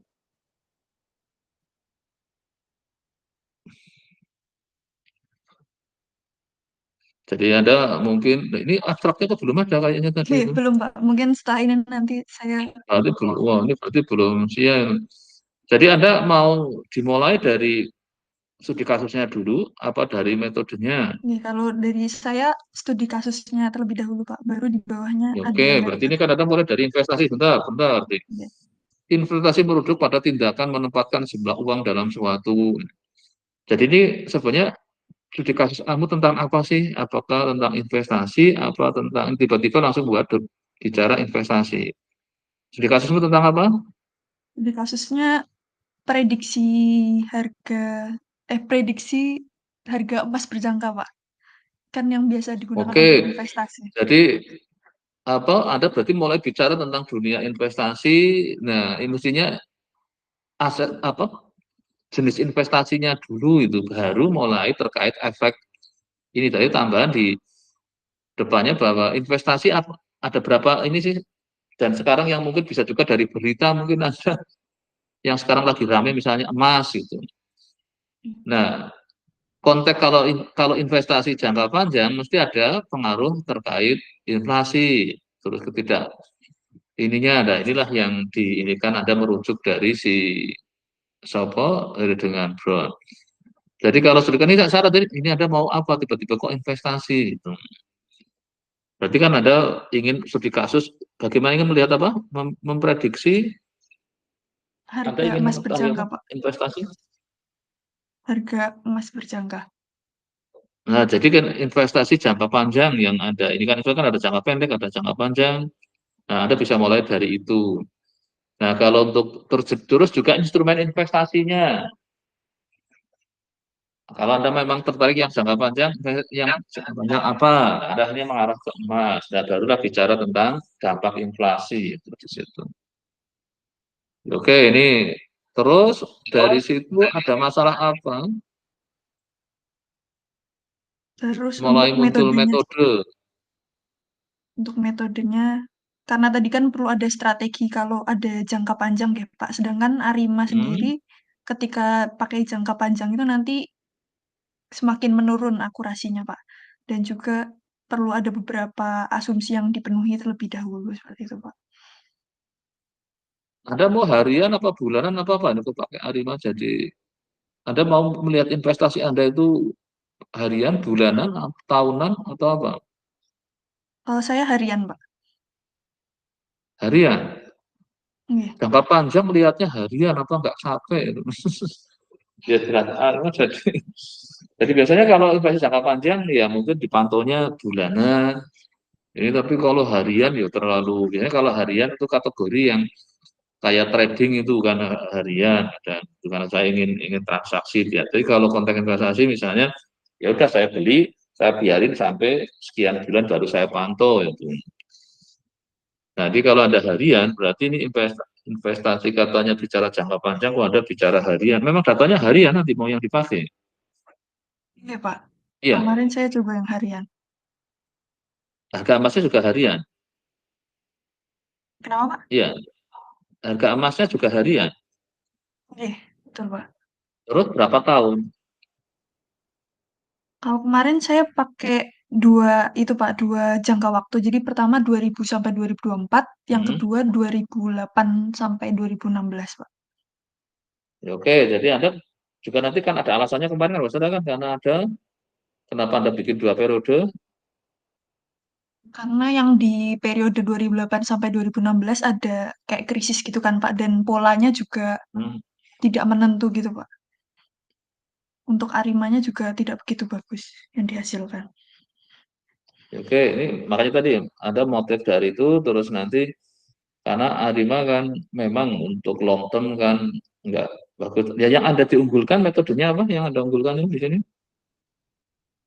Jadi ada mungkin ini abstraknya kok belum ada kayaknya tadi Iya, itu. belum, Pak. Mungkin setelah ini nanti saya Berarti belum, wah ini berarti belum siap. Jadi Anda mau dimulai dari studi kasusnya dulu apa dari metodenya? nih kalau dari saya studi kasusnya terlebih dahulu, Pak. Baru di bawahnya Ya, ada oke, yang dari berarti ini kan metode. ada mulai dari investasi. Bentar, bentar. Iya, Investasi merujuk pada tindakan menempatkan jumlah uang dalam suatu. Jadi ini sebenarnya studi kasus kamu tentang apa sih? Apakah tentang investasi? Apa tentang tiba-tiba langsung buat bicara investasi? Studi kasusmu tentang apa? studi kasusnya prediksi harga prediksi harga emas berjangka, Pak. Kan yang biasa digunakan Oke, untuk investasi. jadi apa? Anda berarti mulai bicara tentang dunia investasi. Nah, ini mestinya aset apa? Jenis investasinya dulu itu baru mulai terkait efek ini tadi tambahan di depannya bahwa investasi apa, ada berapa ini sih dan sekarang yang mungkin bisa juga dari berita mungkin ada yang sekarang lagi rame misalnya emas gitu. Nah, konteks kalau investasi jangka panjang mesti ada pengaruh terkait inflasi terus ketidak ininya ada inilah yang diinikan ada merujuk dari si Sopo dengan Brown. Jadi kalau sudah ini syarat ini ada mau apa tiba-tiba kok investasi gitu. Berarti kan ada ingin studi kasus bagaimana ingin melihat apa memprediksi Anda Harga ingin emas mengetahui berjangka, apa Pak. investasi. Harga emas berjangka. Nah, jadi kan investasi jangka panjang yang ada ini kan ada jangka pendek, ada jangka panjang. Nah, Anda bisa mulai dari itu. Nah, kalau untuk terus juga instrumen investasinya. Kalau Anda memang tertarik yang jangka panjang, yang jangka panjang apa? Anda hanya mengarah ke emas. Nah, barulah bicara tentang dampak inflasi itu di situ. Oke, ini terus dari situ ada masalah apa? Terus Mulai muncul metode. untuk metodenya karena tadi kan perlu ada strategi kalau ada jangka panjang ya, Pak. Sedangkan Arima Hmm, sendiri ketika pakai jangka panjang itu nanti semakin menurun akurasinya, Pak. Dan juga perlu ada beberapa asumsi yang dipenuhi terlebih dahulu seperti itu, Pak. Anda mau harian apa bulanan apa ini aku pakai Arima jadi Anda mau melihat investasi Anda itu harian, bulanan, tahunan atau apa? Kalau saya harian, Pak. Harian. Iya. Jangka panjang melihatnya harian apa enggak capek? Ya jelas. Jadi biasanya kalau investasi jangka panjang ya mungkin dipantaunya bulanan. Ini tapi kalau harian ya terlalu. Biasanya kalau harian itu kategori yang kayak trading itu kan harian dan itu karena saya ingin ingin transaksi dia. Jadi kalau konteks investasi misalnya ya udah saya beli, saya biarin sampai sekian bulan baru saya pantau itu. Jadi kalau Anda harian, berarti ini investasi katanya bicara jangka panjang, kok Anda bicara harian. Memang datanya harian nanti mau yang dipakai. Iya, Pak. Iya, Kemarin saya coba yang harian. harga emasnya juga harian. Kenapa, Pak? Iya, harga emasnya juga harian. Iya, betul, Pak. Terus berapa tahun? Kalau kemarin saya pakai 2 itu Pak, 2 jangka waktu. Jadi pertama 2000 sampai 2024, yang Hmm. kedua 2008 sampai 2016, Pak. Ya, oke, jadi Anda juga nanti kan ada alasannya kemarin kan, Saudara kan karena ada kenapa Anda bikin 2 periode? Karena yang di periode 2008 sampai 2016 ada kayak krisis gitu kan Pak, dan polanya juga Hmm. tidak menentu gitu Pak. Untuk Arimanya juga tidak begitu bagus yang dihasilkan. Ya, oke, ini makanya tadi ada motif dari itu, terus nanti karena Arima kan memang untuk long term kan nggak bagus. Ya, yang Anda diunggulkan metodenya apa? Yang Anda unggulkan ini di sini?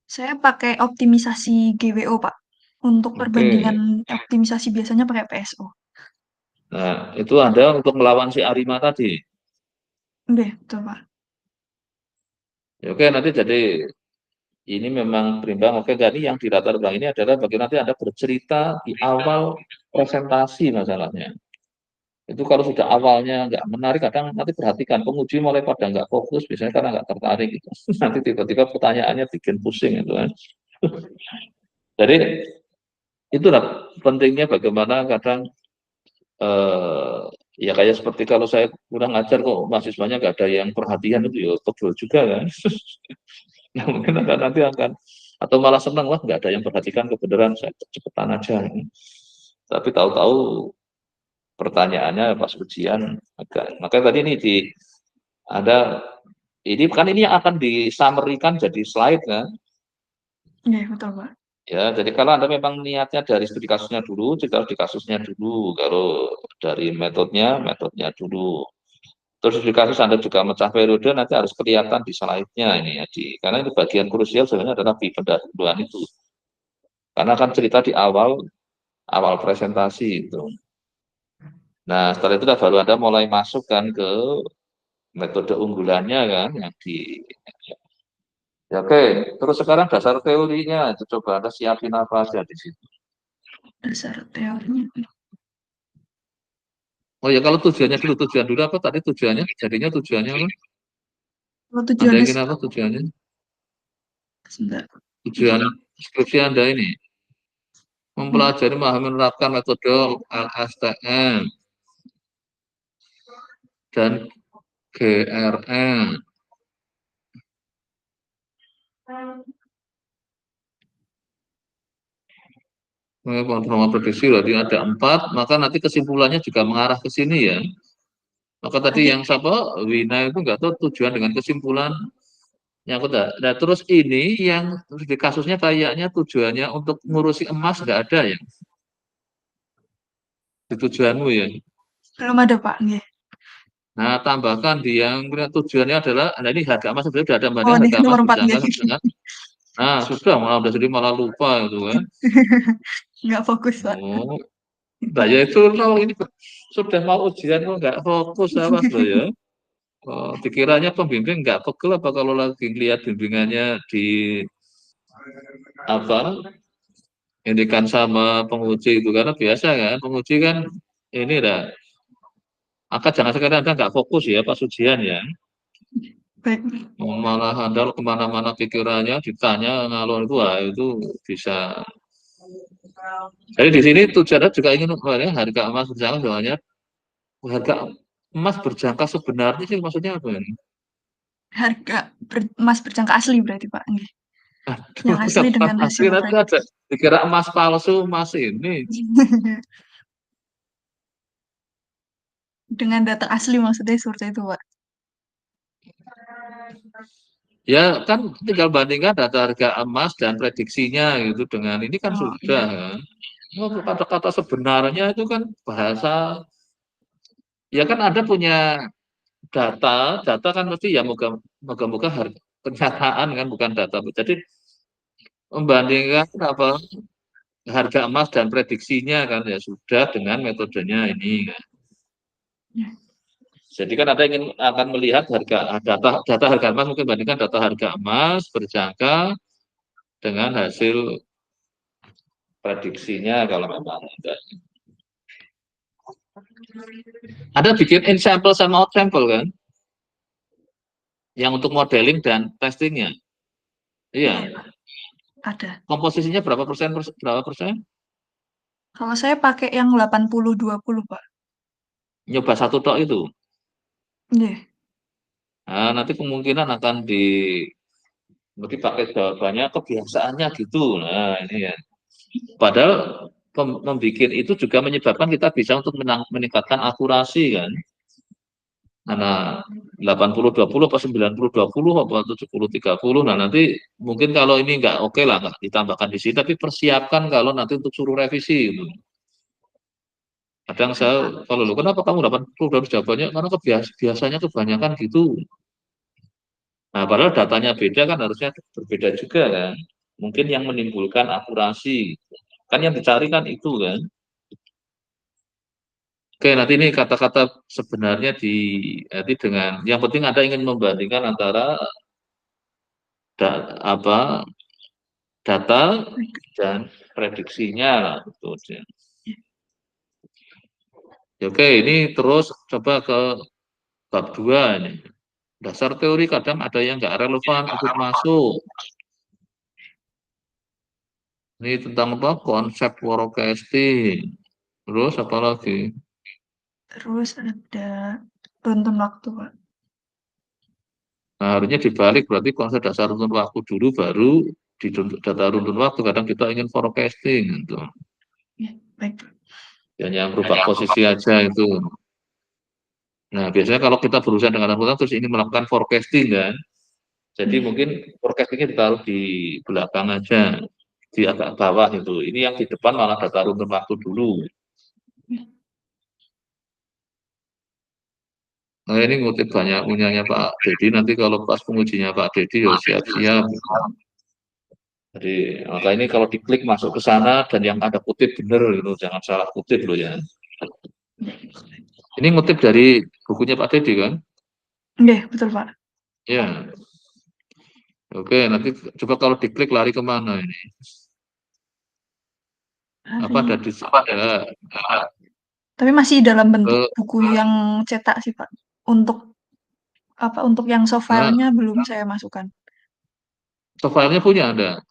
Saya pakai optimisasi GWO Pak. Untuk Oke. perbandingan optimisasi biasanya pakai PSO. Nah, itu Anda untuk melawan si Arima tadi. Oke, betul Pak. Ya, oke, nanti jadi ini memang berimbang. Oke, jadi yang di latar belakang ini adalah bagaimana nanti Anda bercerita di awal presentasi masalahnya. Itu kalau sudah awalnya nggak menarik, kadang nanti perhatikan penguji mulai pada nggak fokus, biasanya karena nggak tertarik gitu. Nanti tiba-tiba pertanyaannya bikin pusing itu kan. Jadi itulah pentingnya bagaimana kadang eh, ya kayak seperti kalau saya kurang ajar kok mahasiswanya nggak ada yang perhatian itu ya pegel juga kan. Nah, mungkin akan nanti akan atau malah senang wah nggak ada yang perhatikan kebenaran saya cepetan aja. Tapi tahu-tahu pertanyaannya pas ujian agak. Makanya tadi ini ada ini kan ini yang akan disamerikan jadi slide kan. Iya, betul Pak. Ya, jadi kalau Anda memang niatnya dari studi kasusnya dulu, cerita di kasusnya dulu. Kalau dari metodenya dulu. Terus di kasus Anda juga mecah periode, nanti harus kelihatan di slide-nya ini ya. Karena ini bagian krusial sebenarnya adalah di pendahuluan itu. Karena kan cerita di awal presentasi itu. Nah, setelah itu baru Anda mulai masuk kan ke metode unggulannya kan yang di ya, oke. Terus sekarang dasar teorinya itu coba Anda siapin apa aja di situ. Dasar teorinya. Oh ya, kalau tujuan dulu apa tadi tujuannya? Jadinya tujuannya apa? Kalau Anda tujuannya ingin apa tujuannya? sebentar. Tujuan skripsi Anda ini mempelajari, memahami, menerapkan metode LSTM dan GRM. Formal prediksi berarti ada 4, maka nanti kesimpulannya juga mengarah ke sini ya. Maka tadi Nanti yang siapa Wina itu nggak tahu tujuan dengan kesimpulan yang udah. Nah, terus ini yang di kasusnya kayaknya tujuannya untuk ngurusi emas nggak ada ya di tujuanmu ya. belum ada Pak, nggih. Nah, tambahkan di yang tujuannya adalah, nah ini harga emas sebenarnya sudah ada mbaknya Oh, nih harga emas nomor 4 berjangka nggih. dengan, nah sudah malah udah jadi malah lupa gitu kan. Nggak fokus Pak. Oh, nah ya itu kalau ini sudah mau ujian kok nggak fokus awas loh ya. Oh, dikiranya pembimbing nggak pegel apa kalau lagi lihat bimbingannya di apa ini kan sama penguji itu karena biasa kan penguji kan ini dah maka jangan sekali Anda nggak fokus ya pas ujian ya. Baik. Malah Anda kemana-mana pikirannya ditanya ngalor itu wah, itu bisa. Jadi di sini tujuannya juga ingin harga emas berjangka soalnya harga emas berjangka sebenarnya sih maksudnya apa ini? Harga emas berjangka asli berarti Pak, nggih. Yang Aduh, asli dengan asli hasil nanti ada prediksi. dikira emas palsu emas ini. Dengan data asli maksudnya seperti itu Pak. Ya kan tinggal bandingkan data harga emas dan prediksinya gitu dengan ini kan Oh, sudah iya. kan. Oh, kata-kata sebenarnya itu kan bahasa ya kan Anda punya data kan mesti ya moga-moga harga kenyataan kan bukan data. Jadi membandingkan apa harga emas dan prediksinya kan ya sudah dengan metodenya ini kan. Ya. Jadi kan ada ingin akan melihat data harga emas mungkin bandingkan data harga emas berjangka dengan hasil prediksinya kalau memang ada. Ada bikin in sample sama out sample kan? Yang untuk modeling dan testingnya. Iya, Iya. Pak. Ada. Komposisinya berapa persen? Kalau saya pakai yang 80-20, Pak. Nyoba satu tok itu. Iya. Nah, nanti kemungkinan akan berarti pakai jawabannya kebiasaannya gitu. Nah, ini ya. Padahal membuat itu juga menyebabkan kita bisa untuk meningkatkan akurasi kan. Karena 80-20 apa 90-20 apa 70-30. Nah, nanti mungkin kalau ini nggak oke lah, nggak ditambahkan di sini, tapi persiapkan kalau nanti untuk suruh revisi gitu. Kadang saya kalau lo kenapa kamu 80 harus jawabannya karena biasanya kebanyakan gitu. Nah, padahal datanya beda kan harusnya berbeda juga kan. Mungkin yang menimbulkan akurasi. Kan yang dicari kan itu kan. Oke, nanti ini kata-kata sebenarnya nanti dengan yang penting Anda ingin membandingkan antara apa data dan prediksinya lah gitu aja. Ya, oke, ini terus coba ke bab 2 ini. Dasar teori kadang ada yang nggak relevan untuk masuk. Ini tentang apa? Konsep forecasting. Terus apa lagi? Terus ada runtun waktu, Pak. Nah, harusnya dibalik berarti konsep dasar runtun waktu dulu baru di data runtun waktu. Kadang kita ingin forecasting gitu. Ya, baik. Yang berubah posisi aja itu. Nah, biasanya kalau kita berusaha dengan runtun terus ini melakukan forecasting kan. Jadi mungkin forecastingnya ditaruh di belakang aja, di agak bawah itu. Ini yang di depan malah data runtun waktu dulu. Nah, ini ngutip banyak punyanya Pak Dedi. Nanti kalau pas pengujinya Pak Dedi, ya siap-siap. Jadi, maka ini kalau diklik masuk ke sana dan yang ada kutip bener, gitu. Jangan salah kutip loh ya. Ini ngutip dari bukunya Pak Dedi kan? Iya, betul, Pak. Ya. Oke, nanti coba kalau diklik lari kemana ini? Apa ada di Tapi masih dalam bentuk ke buku yang cetak sih, Pak. Untuk yang soft file-nya belum saya masukkan. filenya punya ada?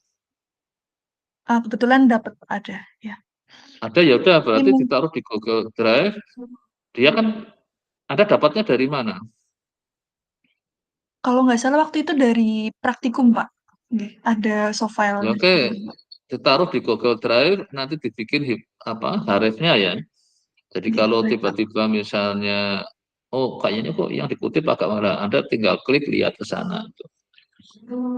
Kebetulan dapat ada, ya. Ada ya udah Ini berarti ditaruh di Google Drive. Dia kan Anda dapatnya dari mana? kalau nggak salah waktu itu dari praktikum, Pak. Ada soft file. Ya, oke, ditaruh di Google Drive nanti dibikin harddisk-nya ya. Jadi kalau Baik, Pak. tiba-tiba misalnya oh kayaknya kok yang dikutip agak mana, Anda tinggal klik lihat ke sana.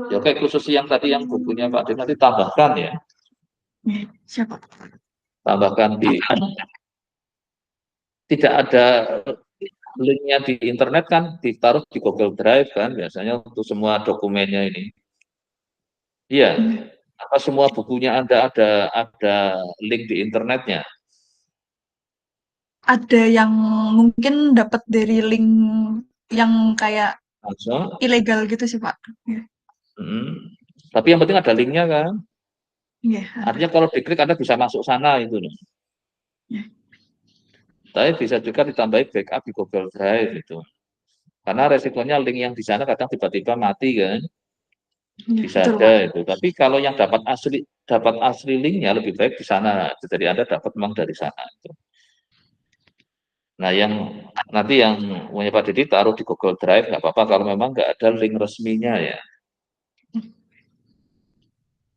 Ya oke, khusus yang tadi yang bukunya Pak Din nanti tambahkan ya. Siapa? Tambahkan tidak ada linknya di internet kan ditaruh di Google Drive kan biasanya untuk semua dokumennya ini. Iya, apa semua bukunya Anda ada link di internetnya? Ada yang mungkin dapat dari link yang kayak Masuk. ilegal gitu sih, Pak. Iya. Tapi yang penting ada linknya kan. Iya, ada. Artinya kalau diklik Anda bisa masuk sana itu loh. Iya. Tapi bisa juga ditambahin backup di Google Drive itu. Karena resikonya link yang di sana kadang tiba-tiba mati kan. Iya, Bisa betul, ada Pak. itu. Tapi kalau yang dapat asli linknya lebih baik di sana. Jadi Anda dapat memang dari sana. Itu. Nah, nanti yang punya Pak Didi taruh di Google Drive nggak apa-apa kalau memang nggak ada link resminya ya.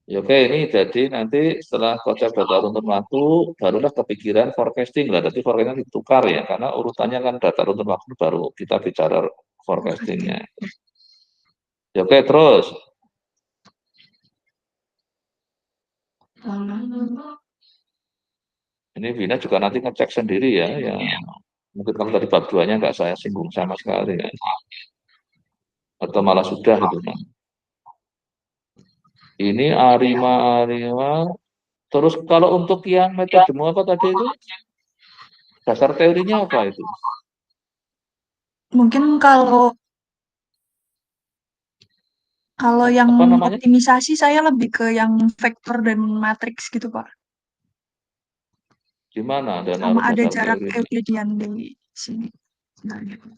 Ya, oke, ini jadi nanti setelah konsep data runtun waktu, barulah kepikiran forecasting lah. Jadi forecasting ditukar ya, karena urutannya kan data runtun waktu baru kita bicara forecastingnya. Ya, oke, terus. Ini Vina juga nanti ngecek sendiri ya, ya. Mungkin kalau tadi bab 2-nya nggak saya singgung sama sekali ya. Atau malah sudah gitu kan. Ini Arima. Terus kalau untuk yang metodemu apa tadi itu? Dasar teorinya apa itu? Mungkin kalau yang Apa namanya? optimisasi saya lebih ke yang vektor dan matriks gitu, Pak. Di mana ada Sama naruh ada dasar jarak teorinya? Euclidean di sini. Nah, gitu.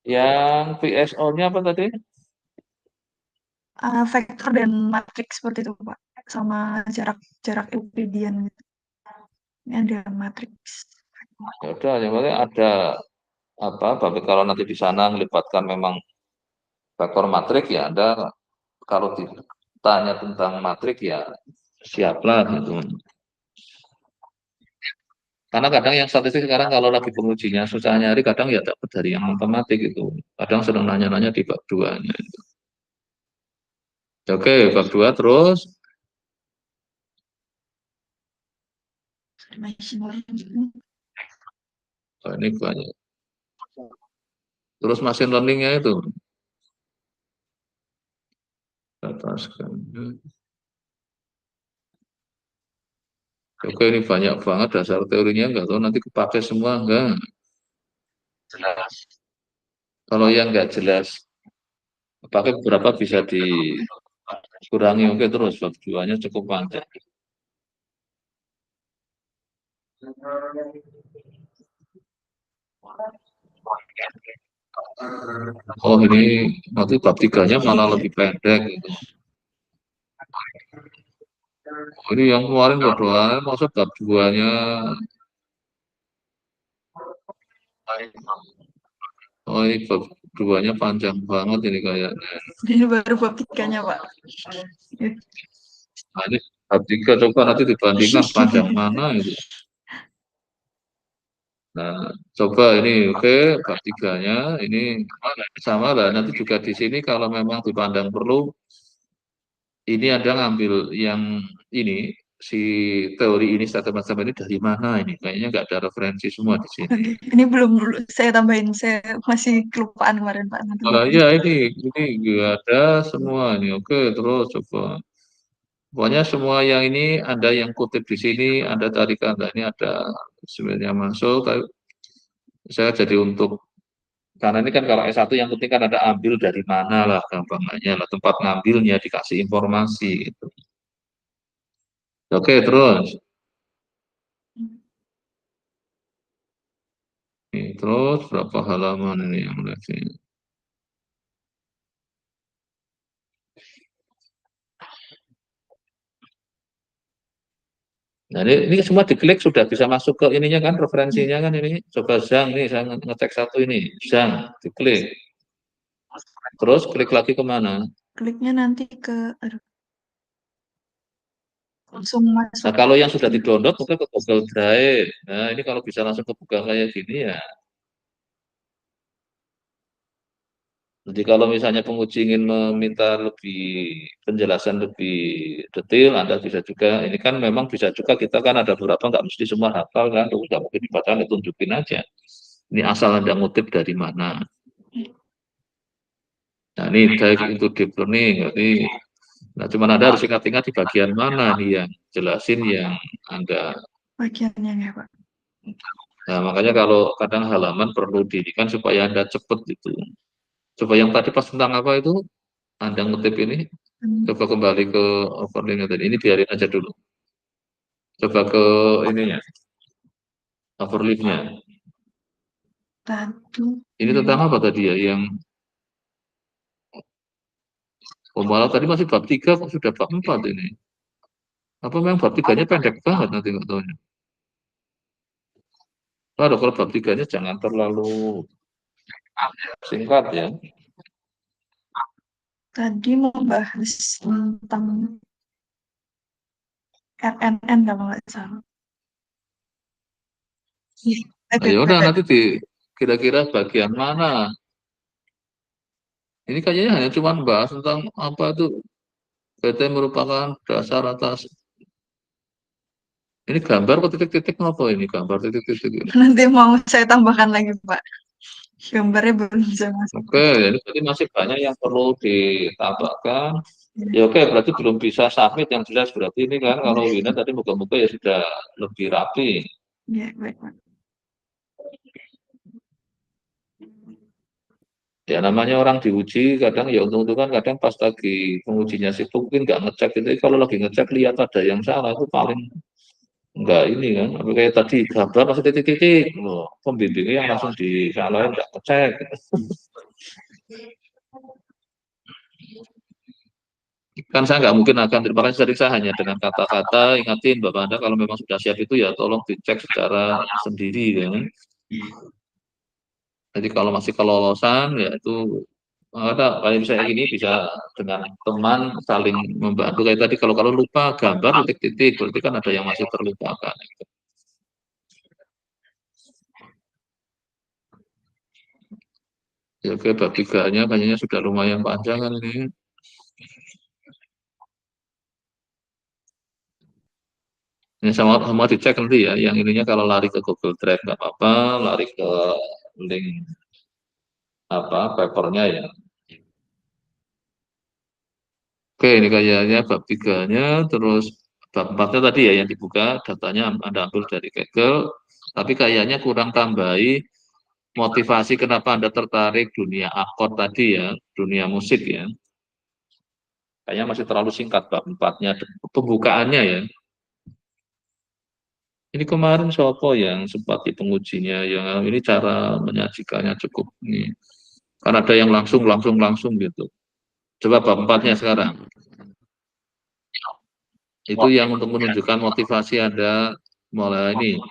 Yang PSO-nya apa tadi? vektor dan matriks seperti itu, Pak, sama jarak Euklidian gitu. Ini ada matriks. Ya udah, yang penting ada tapi kalau nanti di sana melibatkan memang vektor matrik ya Anda kalau ditanya tentang matrik ya siaplah gitu. Karena kadang yang statistik sekarang kalau lagi pengujinya susah nyari, kadang ya dapat dari yang matematik itu. Kadang sedang nanya-nanya di bab 2-nya. Oke, bab 2 terus. Machine learning. Oh, ini banyak. Terus machine learning-nya itu. Oke, ini banyak banget dasar teorinya, enggak tahu nanti kepake semua enggak. Jelas. Kalau yang enggak jelas, pakai beberapa bisa dikurangi. Oke, terus bab 2-nya cukup panjang. Oh, ini nanti bab 3-nya malah lebih pendek gitu. Oh, ini yang kemarin bab 2, maksud bab 2-nya. Oh, ini bab 2-nya panjang banget ini kayaknya. Ini baru bab 3-nya, Pak. Nah, ini bab 3 coba nanti dibandingkan panjang mana itu. Nah, coba ini oke, bab 3-nya ini sama lah. Nanti juga di sini kalau memang dipandang perlu, ini ada ngambil yang ini si teori ini macam ini dari mana ini? Kayaknya nggak ada referensi semua di sini. Ini belum dulu saya tambahin, saya masih kelupaan kemarin, Pak. Nanti Ya ini nggak ada semua ini. Oke, terus coba. Pokoknya semua yang ini ada yang kutip di sini, ada tarikan, ini ada sebenarnya masuk. Tapi saya jadi untuk karena ini kan kalau S1 yang penting kan ada ambil dari mana lah gampangnya lah tempat ngambilnya dikasih informasi gitu. Oke, terus. Ini, terus berapa halaman ini yang lagi? Nah, ini semua diklik sudah bisa masuk ke ininya kan, referensinya kan ini. Coba Zhang nih, saya ngecek satu ini. Zhang, diklik. Terus klik lagi kemana? kliknya nanti ke, aduh, langsung masuk. Nah, kalau yang sudah di-download mungkin ke Google Drive. Nah, ini kalau bisa langsung kebuka kayak gini ya. Jadi kalau misalnya penguji ingin meminta lebih penjelasan lebih detail, Anda bisa juga. Ini kan memang bisa juga kita kan ada beberapa nggak mesti semua hafal kan, terus nggak mungkin dibaca, tunjukin aja. Ini asal Anda ngutip dari mana. Nah, ini baik itu deep learning. Jadi, nah cuma Anda harus ingat-ingat di bagian mana nih yang jelasin yang Anda. Bagiannya ya, Pak. Nah, makanya kalau kadang halaman perlu dirikan supaya Anda cepet gitu. Coba yang tadi pas tentang apa itu, Anda ngutip ini, coba kembali ke overlay tadi. Ini biarin aja dulu. Coba ke ininya, overlay-nya. Ini tentang apa tadi ya? Yang malah tadi masih bab 3 kok sudah bab 4 ini. Apa memang bab 3-nya pendek banget nanti nggak tahunya. Waduh, kalau bab 3-nya jangan terlalu singkat ya. Tadi membahas tentang RNN kalau nggak salah. Nah, ya udah nanti kira-kira bagian mana? Ini kayaknya hanya cuma bahas tentang apa itu PT merupakan dasar atas. Ini gambar kok titik-titik apa ini gambar titik-titik ini? Nanti mau saya tambahkan lagi, Pak. Gambarnya belum bisa masuk. Oke, ini berarti masih banyak yang perlu ditambahkan. Ya oke, berarti belum bisa submit yang jelas berarti ini kan kalau Wina tadi moga-moga ya sudah lebih rapi. Ya, baik, Pak. Ya namanya orang diuji kadang ya untung-untungan kadang pas lagi pengujinya sibuk mungkin nggak ngecek itu. Kalau lagi ngecek lihat ada yang salah itu paling enggak ini kan. Tapi kayak tadi gambar masih titik-titik loh. Pembimbingnya yang langsung disalahin nggak ngecek. kan saya nggak mungkin akan terima kasih, jadi saya hanya dengan kata-kata ingatin Bapak Anda kalau memang sudah siap itu ya tolong dicek secara sendiri ya. Jadi kalau masih kelolosan ya itu ada kayak misalnya gini bisa dengan teman saling membantu kayak tadi kalau lupa gambar titik-titik berarti kan ada yang masih terlupakan. Ya oke, bab 3-nya kayaknya sudah lumayan panjang kan ini. Ini sama dicek nanti ya, yang ininya kalau lari ke Google Drive nggak apa-apa, lari ke link apa papernya ya. Oke, ini kayaknya bab 3-nya, terus bab 4-nya tadi ya yang dibuka, datanya Anda ambil dari Kaggle, tapi kayaknya kurang tambahi motivasi kenapa Anda tertarik dunia akord tadi ya, dunia musik ya. Kayaknya masih terlalu singkat bab 4-nya, pembukaannya ya. Ini kemarin Sopo yang sempat di pengujinya, yang ini cara menyajikannya cukup ini. Karena ada yang langsung gitu. Coba bab 4-nya sekarang. Itu yang untuk menunjukkan motivasi Anda mulai ini.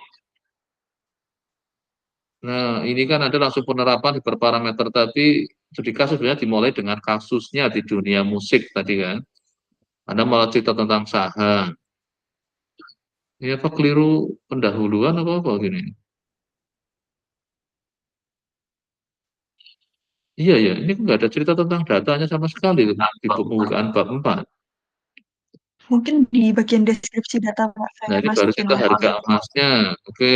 Nah, ini kan ada langsung penerapan hiperparameter, tapi studi kasus sebenarnya dimulai dengan kasusnya di dunia musik tadi kan. Anda malah cerita tentang saham. Ini apa keliru pendahuluan apa gini? Iya ya, ini nggak ada cerita tentang datanya sama sekali di pembukaan bab 4. Mungkin di bagian deskripsi data, Pak, Nah, saya ini baru masukin kita lagi. harga emasnya. Oke.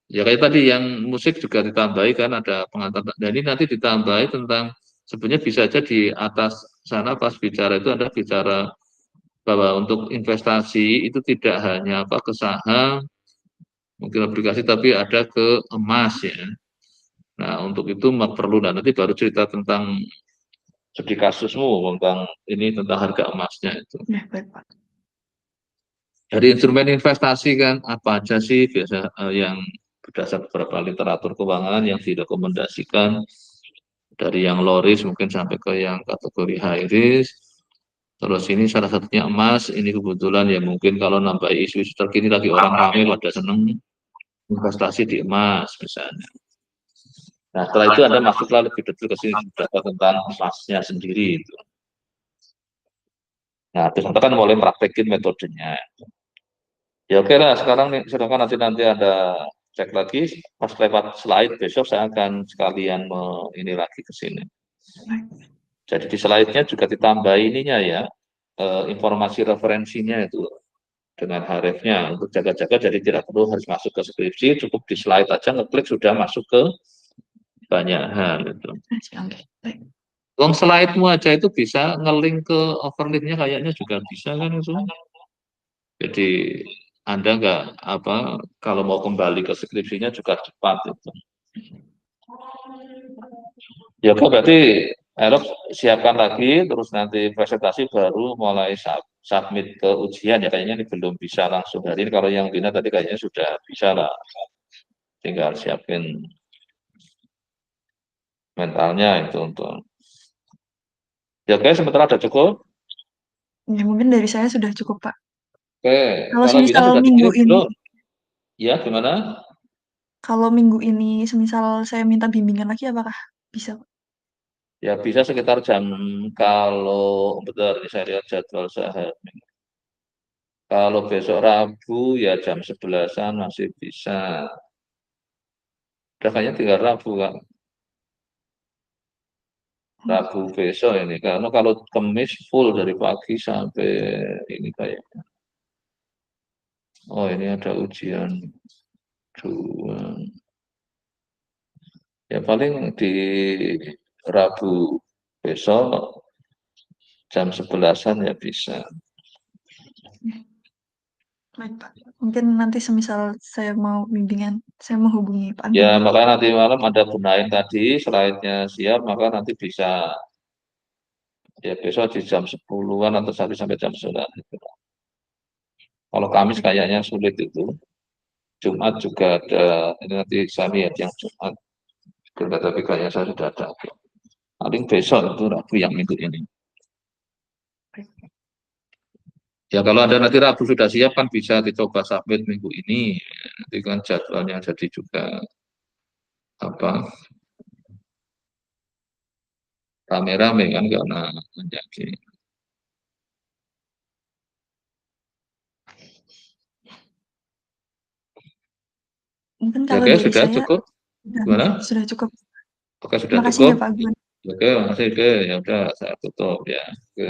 Ya kayak tadi yang musik juga ditambahi kan ada pengantar. Dan ini nanti ditambahi tentang sebenarnya bisa aja di atas sana pas bicara itu Anda bicara bahwa untuk investasi itu tidak hanya apa ke saham, mungkin aplikasi tapi ada ke emas ya. Nah, untuk itu perlu nanti baru cerita tentang studi kasusmu tentang ini tentang harga emasnya itu. Ya, baik, Pak. Dari instrumen investasi kan apa aja sih biasa yang berdasar beberapa literatur keuangan yang direkomendasikan dari yang low risk mungkin sampai ke yang kategori high risk. Terus ini salah satunya emas, ini kebetulan ya mungkin kalau nambah isu-isu terkini lagi orang ramai pada seneng investasi di emas misalnya. Nah setelah itu Anda masuklah lebih detail ke sini berapa tentang emasnya sendiri itu. Nah terus Anda kan mulai praktekin metodenya. Ya oke lah, sekarang nih, sedangkan nanti ada cek lagi, pas lewat slide besok saya akan sekalian ini lagi ke sini. Jadi di slide-nya juga ditambah ininya ya, informasi referensinya itu dengan href-nya untuk jaga-jaga, jadi tidak perlu harus masuk ke skripsi, cukup di slide aja ngeklik sudah masuk ke banyak hal itu. Long slide-mu aja itu bisa ngelink ke overlay-nya kayaknya juga bisa kan itu. Jadi Anda nggak apa kalau mau kembali ke skripsinya juga cepat itu. Ya oke, berarti Erok siapkan lagi terus nanti presentasi baru mulai submit ke ujian ya kayaknya ini belum bisa langsung hari ini kalau yang Dina tadi kayaknya sudah bisa lah. Tinggal siapin mentalnya itu untuk. Ya oke, sementara ada cukup. Ya, mungkin dari saya sudah cukup, Pak. Oke, Kalau kalau Dina semisal sudah minggu dikirim ini, belum? Ya, gimana? kalau minggu ini semisal saya minta bimbingan lagi, apakah bisa, Pak? Ya bisa sekitar jam kalau bentar ini saya lihat jadwal saya. Kalau besok Rabu ya jam 11-an masih bisa. Udah kayaknya tinggal Rabu kan. Rabu besok ini karena kalau Kamis full dari pagi sampai ini kayaknya. Oh ini ada ujian 2. Ya paling di Rabu besok jam 11-an ya bisa. Baik, Pak. Mungkin nanti semisal saya mau bimbingan, saya menghubungi Pak Ya Antoni. makanya nanti malam Anda gunain tadi slide-nya siap maka nanti bisa ya besok di jam 10-an atau sampai jam 9. Kalau Kamis kayaknya sulit itu. Jumat juga ada, ini nanti saya lihat yang Jumat. Tapi kayaknya saya sudah ada. Paling besok itu Rabu yang minggu ini. Ya kalau Anda nanti Rabu sudah siap kan bisa dicoba submit minggu ini. Nanti kan jadwalnya jadi juga apa rame-rame kan karena menjadi. Mungkin Ya kalau oke, dari sudah saya cukup. udah Gimana? sudah cukup. Oke, sudah Makasih cukup. ya Pak Gun. Oke, makasih. Oke, ya udah saya tutup ya. Oke.